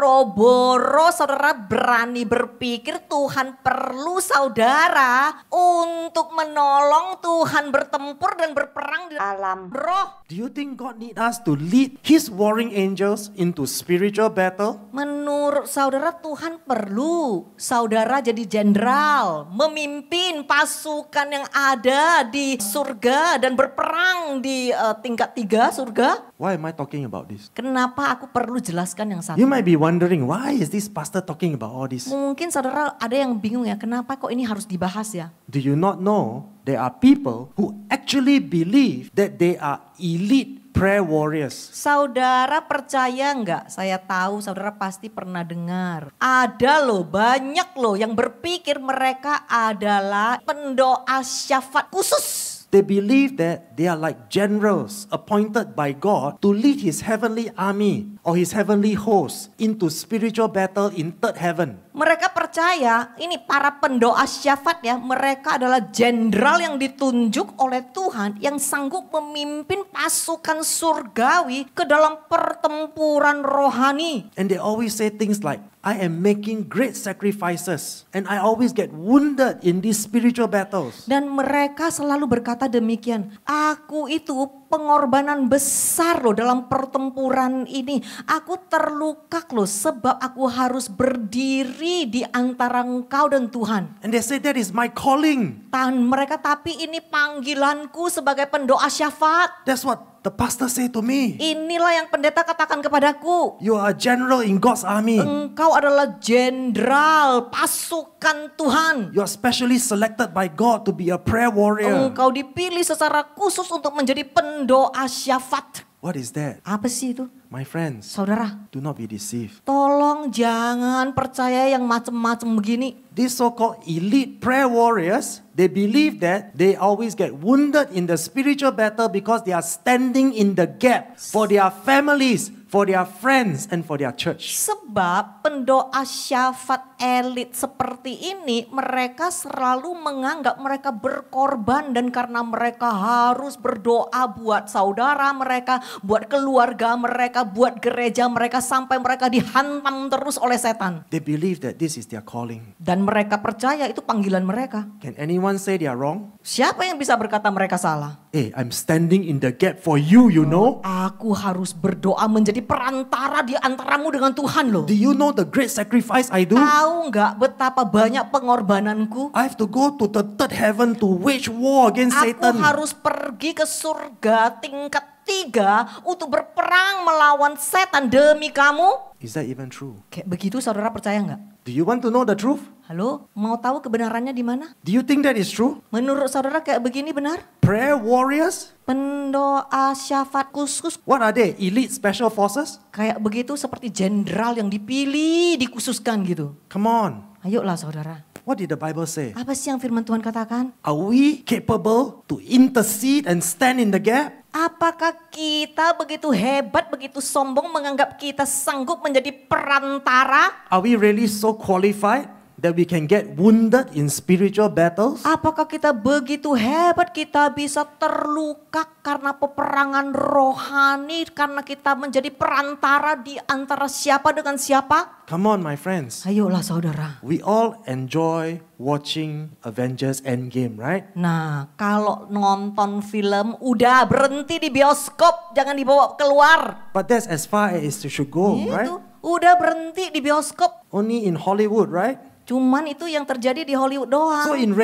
Boro-boro saudara berani berpikir Tuhan perlu saudara untuk menolong, Tuhan bertempur dan berperang di alam roh. Do you think God need us to lead his warring angels into spiritual battle? Menurut saudara Tuhan perlu saudara jadi jenderal, memimpin pasukan yang ada di surga dan berperang di tingkat 3 surga. Why am I talking about this? Kenapa aku perlu jelaskan yang satu? You might be wondering, why is this pastor talking about all this? Mungkin saudara ada yang bingung ya, kenapa kok ini harus dibahas ya? Do you not know there are people who actually believe that they are elite prayer warriors? Saudara percaya nggak? Saya tahu saudara pasti pernah dengar. Ada loh, banyak loh yang berpikir mereka adalah pendoa syafaat khusus. They believe that they are like generals appointed by God to lead His heavenly army or His heavenly host into spiritual battle in third heaven. Mereka percaya ini para pendoa syafaat ya, mereka adalah jenderal yang ditunjuk oleh Tuhan yang sanggup memimpin pasukan surgawi ke dalam pertempuran rohani. And they always say things like, I am making great sacrifices and I always get wounded in these spiritual battles. Dan mereka selalu berkata demikian, aku itu pengorbanan besar loh dalam pertempuran ini. Aku terluka loh sebab aku harus berdiri di antara engkau dan Tuhan. And they say that is my calling. Tahan mereka, tapi ini panggilanku sebagai pendoa syafaat. That's what the pastor say to me. Inilah yang pendeta katakan kepadaku. You are a general in God's army. Engkau adalah jenderal pasukan Tuhan. You are specially selected by God to be a prayer warrior. Engkau dipilih secara khusus untuk menjadi pendoa syafaat. What is that? Apa sih itu? My friends, Saudara, do not be deceived. tolong jangan percaya yang macam-macam begini. These so-called elite prayer warriors, they believe that they always get wounded in the spiritual battle because they are standing in the gap for their families, for their friends, and for their church. Sebab pendoa syafaat elit seperti ini, mereka selalu menganggap mereka berkorban dan karena mereka harus berdoa buat saudara mereka, buat keluarga mereka, buat gereja mereka sampai mereka dihantam terus oleh setan. They believe that this is their calling. Dan mereka percaya itu panggilan mereka. Can anyone say they are wrong? Siapa yang bisa berkata mereka salah? Hey, I'm standing in the gap for you, you know? Aku harus berdoa menjadi perantara di antaramu dengan Tuhan loh. Do you know the great sacrifice I do? Tahu nggak betapa banyak pengorbananku? I have to go to the third heaven to wage war against Aku Satan. harus pergi ke surga tingkat 3 untuk berperang melawan setan demi kamu. Is that even true? Kayak begitu saudara percaya nggak? Do you want to know the truth? Halo, mau tahu kebenarannya di mana? Do you think that is true? Menurut saudara kayak begini benar? Prayer warriors? Pendoa syafaat khusus What are they? Elite special forces? kayak begitu seperti jenderal yang dipilih, dikhususkan gitu. Come on. Ayolah saudara. What did the Bible say? Apa sih yang firman Tuhan katakan? Are we capable to intercede and stand in the gap? Apakah kita begitu hebat, begitu sombong menganggap kita sanggup menjadi perantara? Are we really so qualified that we can get wounded in spiritual battles? Apakah kita begitu hebat kita bisa terluka karena peperangan rohani karena kita menjadi perantara di antara siapa dengan siapa? Come on, my friends. Ayolah saudara. We all enjoy watching Avengers Endgame, right? Nah, kalau nonton film udah berhenti di bioskop, jangan dibawa keluar. But that's as far as it should go, right? Itu udah berhenti di bioskop. Only in Hollywood, right? Cuman itu yang terjadi di Hollywood doang. So in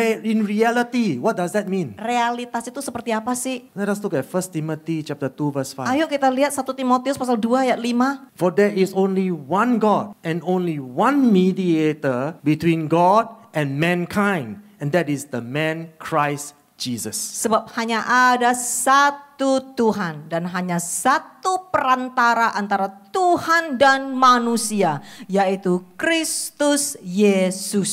reality, what does that mean? Realitas itu seperti apa sih? Let us look at 1 Timothy chapter 2 verse 5. Ayo kita lihat 1 Timotius pasal 2 ayat 5. For there is only one God and only one mediator between God and mankind, and that is the man Christ Jesus. Sebab hanya ada satu Tuhan dan hanya satu perantara antara Tuhan dan manusia, yaitu Kristus Yesus.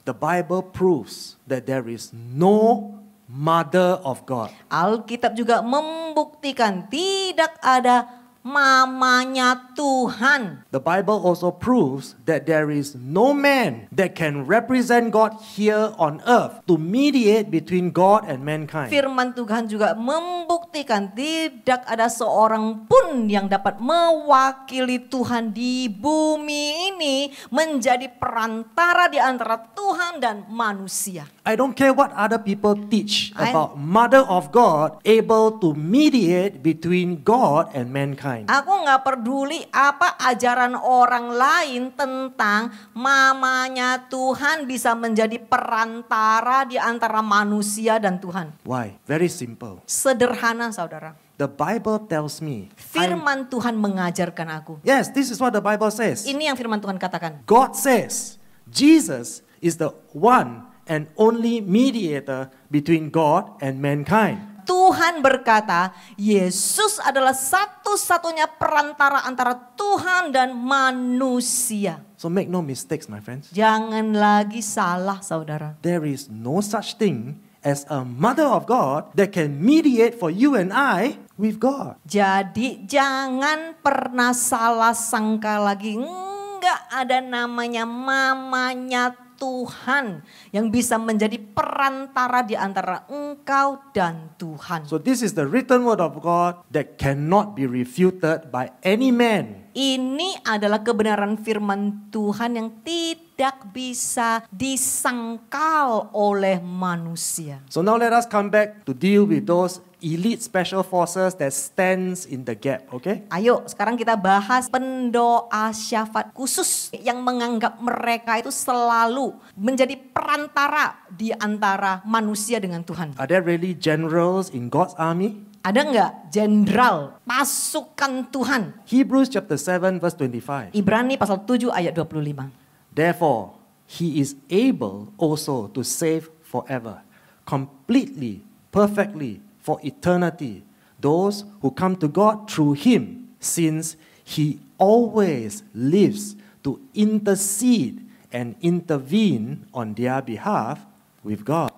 The Bible proves that there is no mother of God. Alkitab juga membuktikan tidak ada mamanya Tuhan. The Bible also proves that there is no man that can represent God here on earth to mediate between God and mankind. Firman Tuhan juga membuktikan tidak ada seorang pun yang dapat mewakili Tuhan di bumi ini menjadi perantara di antara Tuhan dan manusia. I don't care what other people teach about mother of God able to mediate between God and mankind. Aku nggak peduli apa ajaran orang lain tentang mamanya Tuhan bisa menjadi perantara di antara manusia dan Tuhan. Why? Very simple. Sederhana saudara. The Bible tells me. Firman Tuhan mengajarkan aku. Yes, this is what the Bible says. Ini yang firman Tuhan katakan. God says Jesus is the one and only mediator between God and mankind. Tuhan berkata, Yesus adalah satu-satunya perantara antara Tuhan dan manusia. So make no mistakes, my friends. Jangan lagi salah, saudara. There is no such thing as a mother of God that can mediate for you and I with God. Jadi jangan pernah salah sangka lagi. Enggak ada namanya mamanya Tuhan yang bisa menjadi perantara di antara engkau dan Tuhan. So this is the written word of God that cannot be refuted by any man. Ini adalah kebenaran firman Tuhan yang tidak bisa disangkal oleh manusia. So now let us come back to deal with those elite special forces that stands in the gap, okay? Ayo sekarang kita bahas pendoa syafaat khusus yang menganggap mereka itu selalu menjadi perantara di antara manusia dengan Tuhan. Are there really generals in God's army? Ada enggak jenderal pasukan Tuhan? Hebrews chapter 7 verse 25. Ibrani pasal 7 ayat 25. Therefore, he is able also to save forever, completely, perfectly, for eternity, those who come to God through him, since he always lives to intercede and intervene on their behalf with God.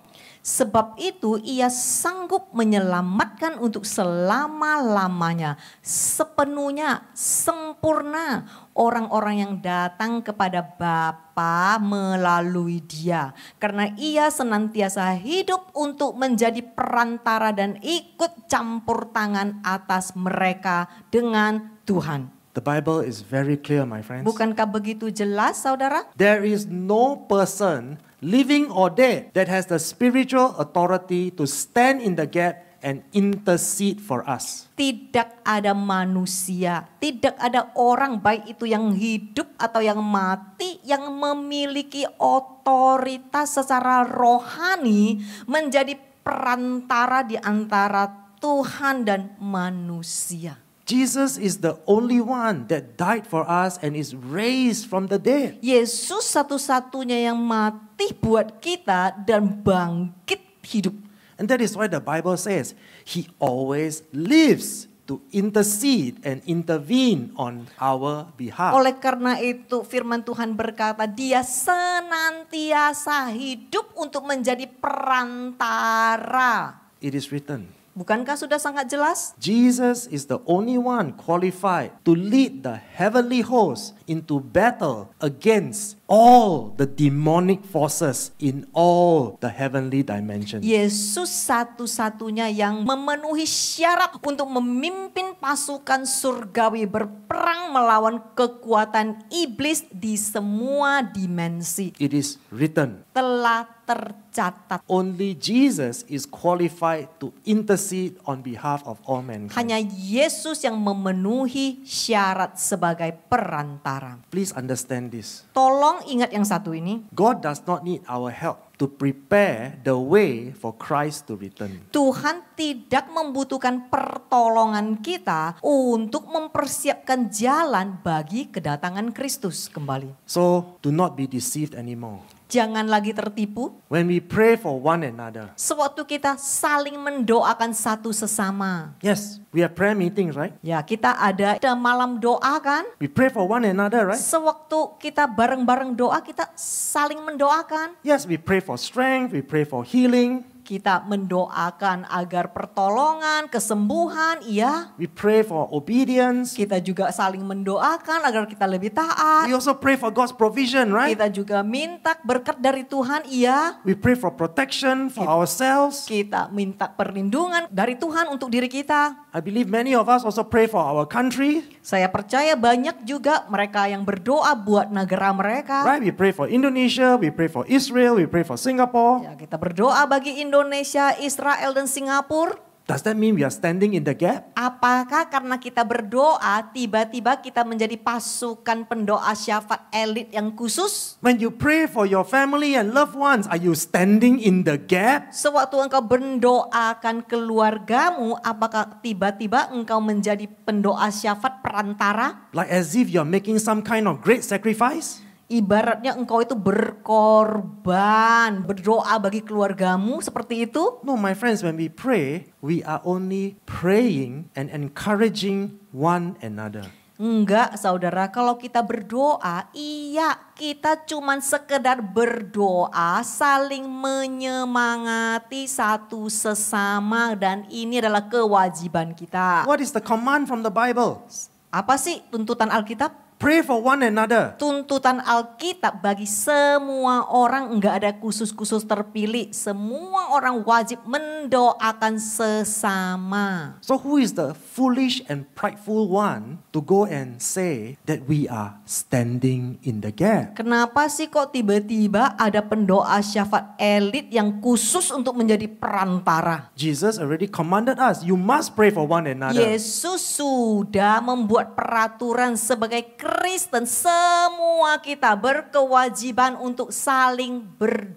Sebab itu ia sanggup menyelamatkan untuk selama-lamanya, sepenuhnya, sempurna orang-orang yang datang kepada Bapa melalui Dia. Karena ia senantiasa hidup untuk menjadi perantara dan ikut campur tangan atas mereka dengan Tuhan. The Bible is very clear, my friends. Bukankah begitu jelas, saudara? There is no person, living or dead, that has the spiritual authority to stand in the gap and intercede for us. Tidak ada manusia, tidak ada orang baik itu yang hidup atau yang mati yang memiliki otoritas secara rohani menjadi perantara di antara Tuhan dan manusia. Jesus is the only one that died for us and is raised from the dead. Yesus satu-satunya yang mati buat kita dan bangkit hidup. And that is why the Bible says he always lives to intercede and intervene on our behalf. Oleh karena itu firman Tuhan berkata dia senantiasa hidup untuk menjadi perantara. It is written. Bukankah sudah sangat jelas? Jesus is the only one qualified to lead the heavenly host into battle against all the demonic forces in all the heavenly dimensions. Yesus satu-satunya yang memenuhi syarat untuk memimpin pasukan surgawi berperang melawan kekuatan iblis di semua dimensi. It is written. Telah tercatat. Only Jesus is qualified to intercede on behalf of all mankind. Hanya Yesus yang memenuhi syarat sebagai perantara. Please understand this. Tolong ingat yang satu ini. God does not need our help to prepare the way for Christ to return. Tuhan tidak membutuhkan pertolongan kita untuk mempersiapkan jalan bagi kedatangan Kristus kembali. So do not be deceived anymore. Jangan lagi tertipu. When we pray for one another. Sewaktu kita saling mendoakan satu sesama. Yes, we have prayer meetings, right? Ya, kita ada malam doa kan? We pray for one another, right? Sewaktu kita bareng-bareng doa, kita saling mendoakan. Yes, we pray for strength, we pray for healing. Kita mendoakan agar pertolongan, kesembuhan, iya. We pray for obedience. Kita juga saling mendoakan agar kita lebih taat. We also pray for God's provision, right? Kita juga minta berkat dari Tuhan, iya. We pray for protection for ourselves. Kita minta perlindungan dari Tuhan untuk diri kita. I believe many of us also pray for our country. Saya percaya banyak juga mereka yang berdoa buat negara mereka. Right? We pray for Indonesia, we pray for Israel, we pray for Singapore. Ya, kita berdoa bagi Indonesia, Israel, dan Singapura. Does that mean we are standing in the gap? Apakah karena kita berdoa, tiba-tiba kita menjadi pasukan pendoa syafaat elit yang khusus? When you pray for your family and loved ones, are you standing in the gap? Sewaktu engkau mendoakan keluargamu, apakah tiba-tiba engkau menjadi pendoa syafaat perantara? Like as if you're making some kind of great sacrifice? Ibaratnya engkau itu berkorban, berdoa bagi keluargamu seperti itu? No, my friends, when we are only praying and encouraging one another. Enggak saudara, kalau kita berdoa, iya kita cuman sekedar berdoa saling menyemangati satu sesama dan ini adalah kewajiban kita. What is the command from the Bible? Apa sih tuntutan Alkitab? Pray for one another. Tuntutan Alkitab bagi semua orang, enggak ada khusus-khusus terpilih. Semua orang wajib mendoakan sesama. So who is the foolish and prideful one to go and say that we are standing in the gap? Kenapa sih kok tiba-tiba ada pendoa syafaat elit yang khusus untuk menjadi perantara? Jesus already commanded us, you must pray for one another. Yesus sudah membuat peraturan sebagai Kristen, semua kita berkewajiban untuk saling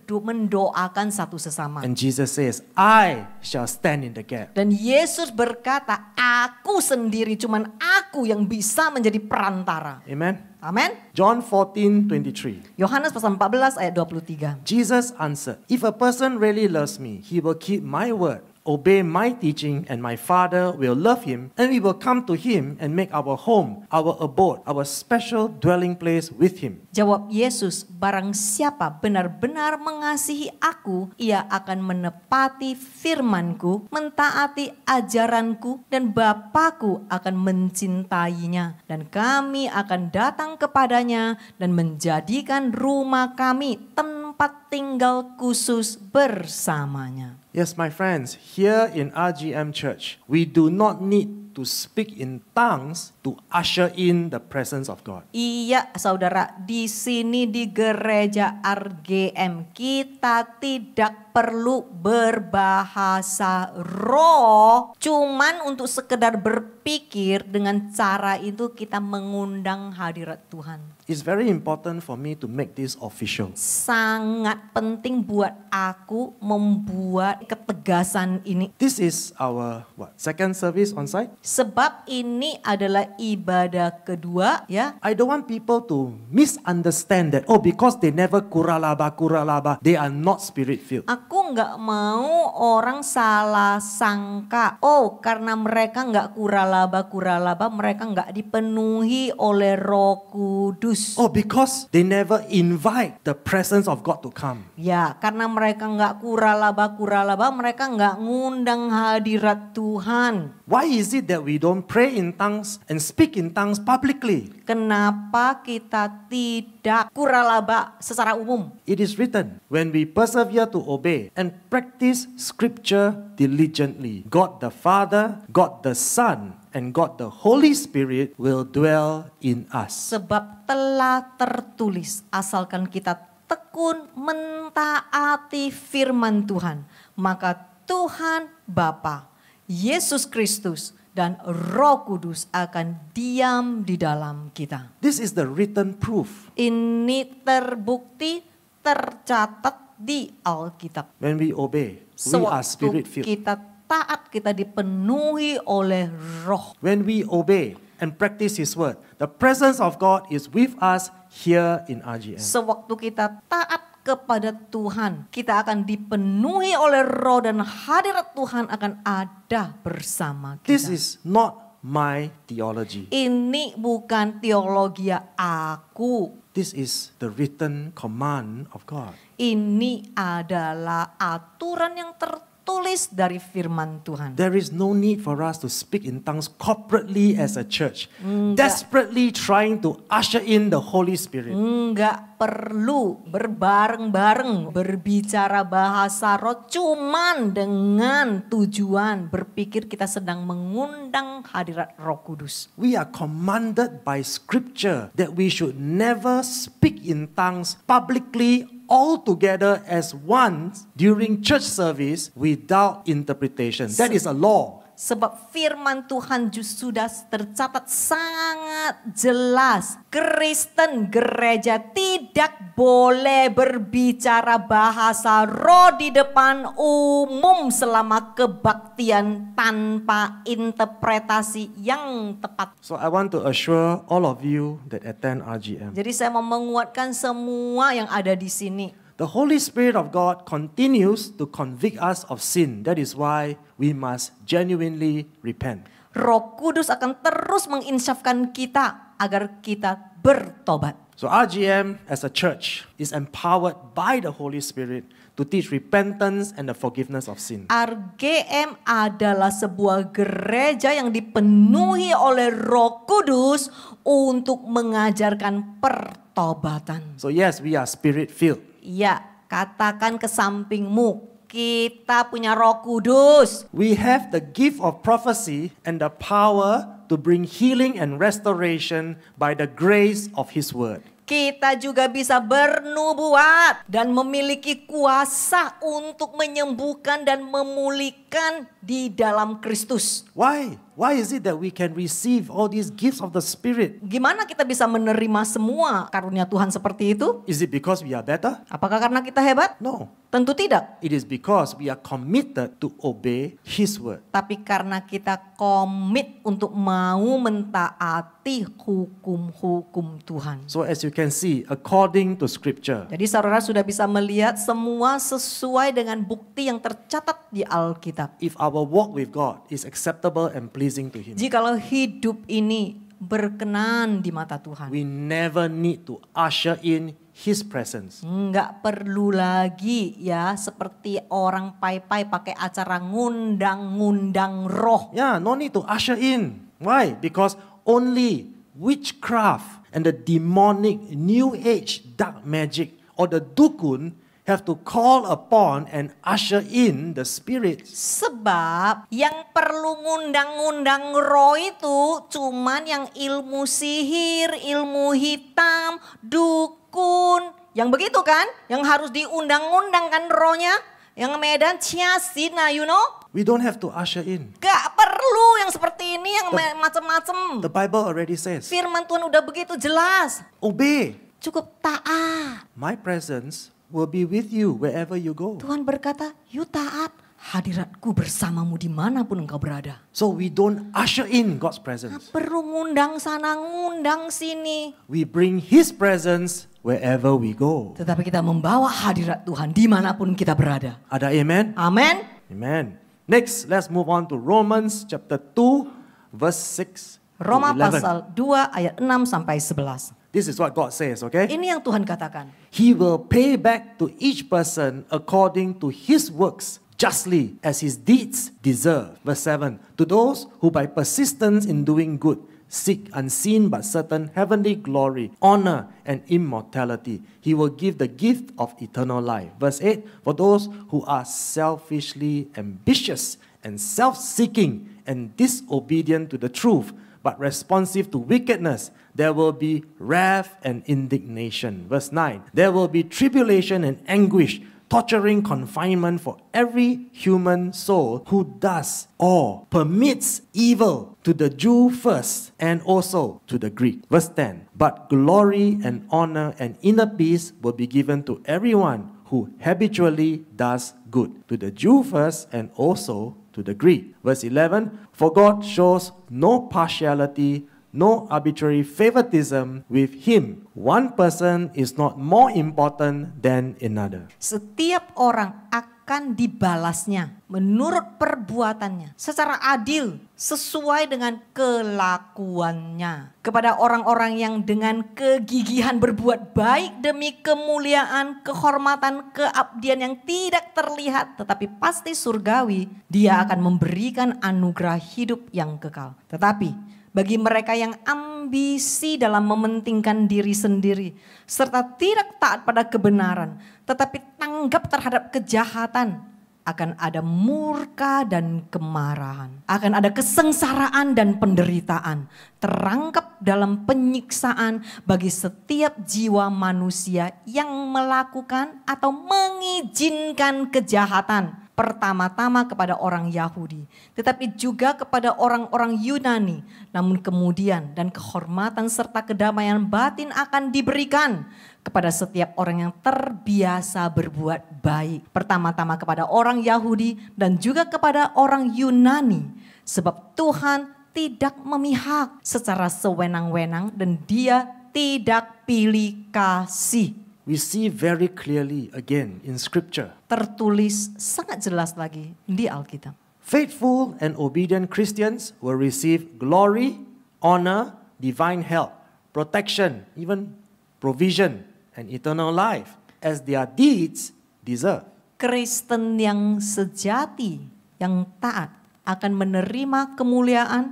mendoakan satu sesama. And Jesus says, I shall stand in the gap. Dan Yesus berkata, aku sendiri, cuman aku yang bisa menjadi perantara. Amen. Amin. John 14:23. Yohanes pasal 14 ayat 23. Jesus answered, if a person really loves me, he will keep my word, obey my teaching, and my Father will love him, and we will come to him and make our home, our abode, our special dwelling place with him. Jawab Yesus, barang siapa benar-benar mengasihi aku, ia akan menepati firmanku, mentaati ajaranku, dan Bapa-Ku akan mencintainya. Dan kami akan datang kepadanya dan menjadikan rumah kami tempat tinggal khusus bersamanya. Yes, my friends, here in RGM Church, we do not need to speak in tongues to usher in the presence of God. Iya saudara, di sini di gereja RGM kita tidak perlu berbahasa roh. Cuman untuk sekedar berpikir, dengan cara itu kita mengundang hadirat Tuhan. It's very important for me to make this official. Sangat penting buat aku membuat ketegasan ini. This is our second service on site. Sebab ini adalah ibadah kedua ya. I don't want people to misunderstand that, because they never kuralaba, they are not spirit-filled. Aku nggak mau orang salah sangka. Karena mereka nggak kuralaba, mereka nggak dipenuhi oleh Roh Kudus. Because they never invite the presence of God to come. Ya, karena mereka nggak kuralaba, mereka nggak ngundang hadirat Tuhan. Why is it that we don't pray in tongues and speak in tongues publicly? Kenapa kita tidak kuralaba secara umum? It is written, when we persevere to obey and practice scripture diligently, God the Father, God the Son, and God the Holy Spirit will dwell in us. Sebab telah tertulis, asalkan kita tekun mentaati firman Tuhan, maka Tuhan Bapa, Yesus Kristus, dan Roh Kudus akan diam di dalam kita. This is the written proof. Ini terbukti, tercatat di Alkitab. When we obey, we are spirit-filled. Kita taat, kita dipenuhi oleh Roh. When we obey and practice His word, the presence of God is with us here in RGM. Sewaktu kita taat kepada Tuhan, kita akan dipenuhi oleh Roh dan hadirat Tuhan akan ada bersama kita. This is not my theology. Ini bukan teologi aku. This is the written command of God. Ini adalah aturan yang tertulis dari firman Tuhan. There is no need for us to speak in tongues corporately as a church, desperately trying to usher in the Holy Spirit. Enggak perlu berbareng-bareng berbicara bahasa roh cuman dengan tujuan berpikir kita sedang mengundang hadirat Roh Kudus. We are commanded by scripture that we should never speak in tongues publicly all together as one during church service without interpretation. That is a law. Sebab firman Tuhan sudah tercatat sangat jelas. Kristen gereja tidak boleh berbicara bahasa roh di depan umum selama kebaktian tanpa interpretasi yang tepat. So I want to assure all of you that attend RGM Jadi saya mau menguatkan semua yang ada di sini. The Holy Spirit of God continues to convict us of sin. That is why we must genuinely repent. Roh Kudus akan terus menginsyafkan kita agar kita bertobat. So RGM as a church is empowered by the Holy Spirit to teach repentance and the forgiveness of sin. RGM adalah sebuah gereja yang dipenuhi oleh Roh Kudus untuk mengajarkan pertobatan. So yes, we are spirit-filled. Ya, katakan ke sampingmu, kita punya Roh Kudus. We have the gift of prophecy and the power to bring healing and restoration by the grace of His word. Kita juga bisa bernubuat dan memiliki kuasa untuk menyembuhkan dan memulihkan di dalam Kristus. Why? Why is it that we can receive all these gifts of the Spirit? Gimana kita bisa menerima semua karunia Tuhan seperti itu? Is it because we are better? Apakah karena kita hebat? No. Tentu tidak. It is because we are committed to obey His word. Tapi karena kita komit untuk mau mentaati hukum-hukum Tuhan. So as you can see, according to Scripture, Jadi saudara sudah bisa melihat semua sesuai dengan bukti yang tercatat di Alkitab. if our walk with God is acceptable and pleasing to Him, Jikalau hidup ini berkenan di mata Tuhan. we never need to usher in His presence. Nggak perlu lagi ya seperti orang pai-pai pakai acara ngundang-ngundang roh. Yeah, no need to usher in. Why? Because only witchcraft and the demonic new age dark magic or the dukun have to call upon and usher in the spirits. Sebab yang perlu ngundang-ngundang roh itu cuman yang ilmu sihir, ilmu hitam, dukun. Yang begitu kan? Yang harus diundang-undang kan rohnya? Yang Medan Ciasina, you know? We don't have to usher in. Gak perlu yang seperti ini, yang macam-macam. The Bible already says, Firman Tuhan udah begitu jelas. obey. Cukup taat. My presence will be with you wherever you go. Tuhan berkata, you taat. Hadiratku bersamamu dimanapun engkau berada. So we don't usher in God's presence. Perlu ngundang sana, ngundang sini. We bring His presence wherever we go. Tetapi kita membawa hadirat Tuhan dimanapun kita berada. Ada amen? Amin. Amen. Next, let's move on to Romans chapter 2, verse 6 to Roma 11. pasal 2 ayat 6 sampai 11. This is what God says, okay? Ini yang Tuhan katakan. He will pay back to each person according to his works, justly as his deeds deserve. Verse 7. To those who by persistence in doing good seek unseen but certain heavenly glory, honor, and immortality, He will give the gift of eternal life. Verse 8. For those who are selfishly ambitious and self-seeking and disobedient to the truth, but responsive to wickedness, there will be wrath and indignation. Verse 9. There will be tribulation and anguish, torturing confinement for every human soul who does or permits evil to the Jew first and also to the Greek. Verse 10. But glory and honor and inner peace will be given to everyone who habitually does good, to the Jew first and also to the Greek. Verse 11. For God shows no partiality, no arbitrary favoritism with Him. One person is not more important than another. Setiap orang akan dibalasnya menurut perbuatannya secara adil sesuai dengan kelakuannya. Kepada orang-orang yang dengan kegigihan berbuat baik demi kemuliaan, kehormatan, keabdian yang tidak terlihat tetapi pasti surgawi, Dia akan memberikan anugerah hidup yang kekal. Tetapi bagi mereka yang ambisi dalam mementingkan diri sendiri, serta tidak taat pada kebenaran, tetapi tanggap terhadap kejahatan, akan ada murka dan kemarahan. Akan ada kesengsaraan dan penderitaan, terangkap dalam penyiksaan bagi setiap jiwa manusia yang melakukan atau mengizinkan kejahatan. Pertama-tama kepada orang Yahudi, tetapi juga kepada orang-orang Yunani. Namun kemudian dan kehormatan serta kedamaian batin akan diberikan kepada setiap orang yang terbiasa berbuat baik. Pertama-tama kepada orang Yahudi dan juga kepada orang Yunani. Sebab Tuhan tidak memihak secara sewenang-wenang dan Dia tidak pilih kasih. we see very clearly again in Scripture. Tertulis sangat jelas lagi di Alkitab. Faithful and obedient Christians will receive glory, honor, divine help, protection, even provision, and eternal life as their deeds deserve. Kristen yang sejati, yang taat akan menerima kemuliaan,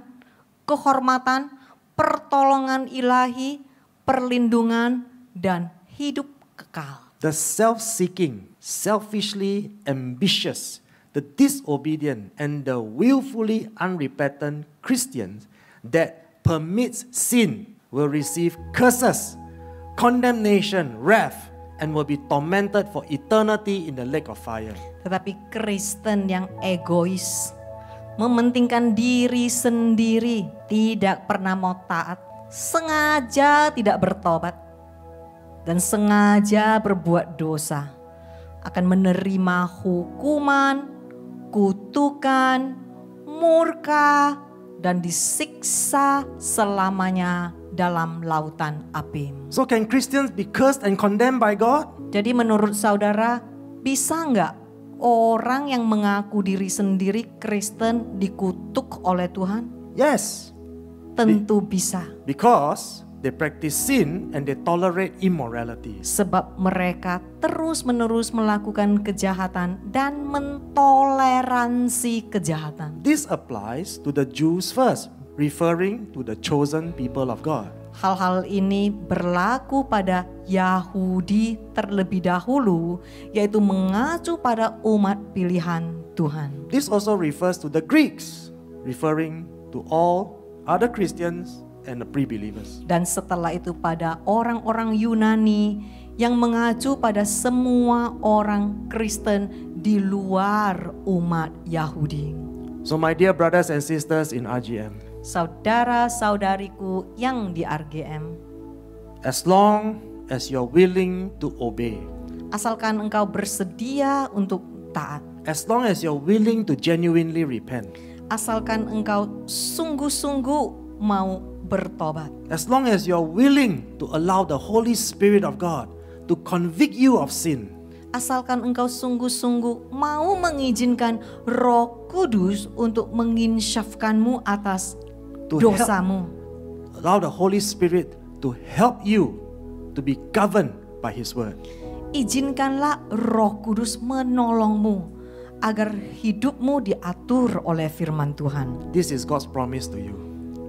kehormatan, pertolongan ilahi, perlindungan, dan hidup kekal. The self-seeking, selfishly ambitious, the disobedient, and the willfully unrepentant Christians that permits sin will receive curses, condemnation, wrath, and will be tormented for eternity in the lake of fire. Tetapi Kristen yang egois, mementingkan diri sendiri, tidak pernah mau taat, sengaja tidak bertobat, dan sengaja berbuat dosa, akan menerima hukuman, kutukan, murka, dan disiksa selamanya dalam lautan api. So can Christians be cursed and condemned by God? Jadi menurut saudara, bisa nggak orang yang mengaku diri sendiri Kristen dikutuk oleh Tuhan? Yes, Tentu bisa. because they practice sin and they tolerate immorality. Sebab mereka terus-menerus melakukan kejahatan dan mentoleransi kejahatan. This applies to the Jews first, referring to the chosen people of God. Hal-hal ini berlaku pada Yahudi terlebih dahulu, yaitu mengacu pada umat pilihan Tuhan. This also refers to the Greeks, referring to all other Christians and the pre-believers. Dan setelah itu pada orang-orang Yunani yang mengacu pada semua orang Kristen di luar umat Yahudi. So my dear brothers and sisters in RGM, Saudara-saudariku yang di RGM, as long as you're willing to obey, asalkan engkau bersedia untuk taat, as long as you're willing to genuinely repent, asalkan engkau sungguh-sungguh mau bertobat, as long as you're willing to allow the Holy Spirit of God to convict you of sin, asalkan engkau sungguh-sungguh mau mengizinkan Roh Kudus untuk menginsyafkanmu atas to dosamu. allow the Holy Spirit to help you to be governed by His Word. Izinkanlah Roh Kudus menolongmu agar hidupmu diatur oleh firman Tuhan. This is God's promise to you.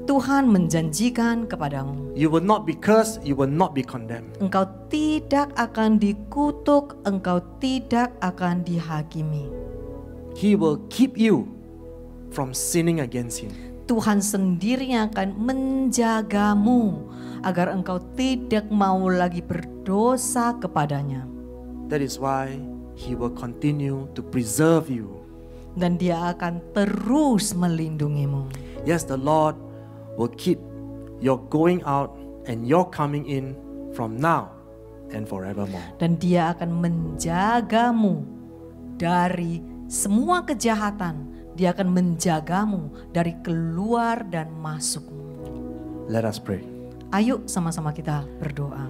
Tuhan menjanjikan kepadamu, You will not be cursed, you will not be condemned. engkau tidak akan dikutuk, engkau tidak akan dihakimi. He will keep you from sinning against Him. Tuhan sendiri yang akan menjagamu agar engkau tidak mau lagi berdosa kepadanya. That is why He will continue to preserve you. Dan Dia akan terus melindungimu. Yes, the Lord will keep your going out and your coming in from now and forevermore. Dan Dia akan menjagamu dari semua kejahatan. Dia akan menjagamu dari keluar dan masukmu. Let us pray. Ayo sama-sama kita berdoa.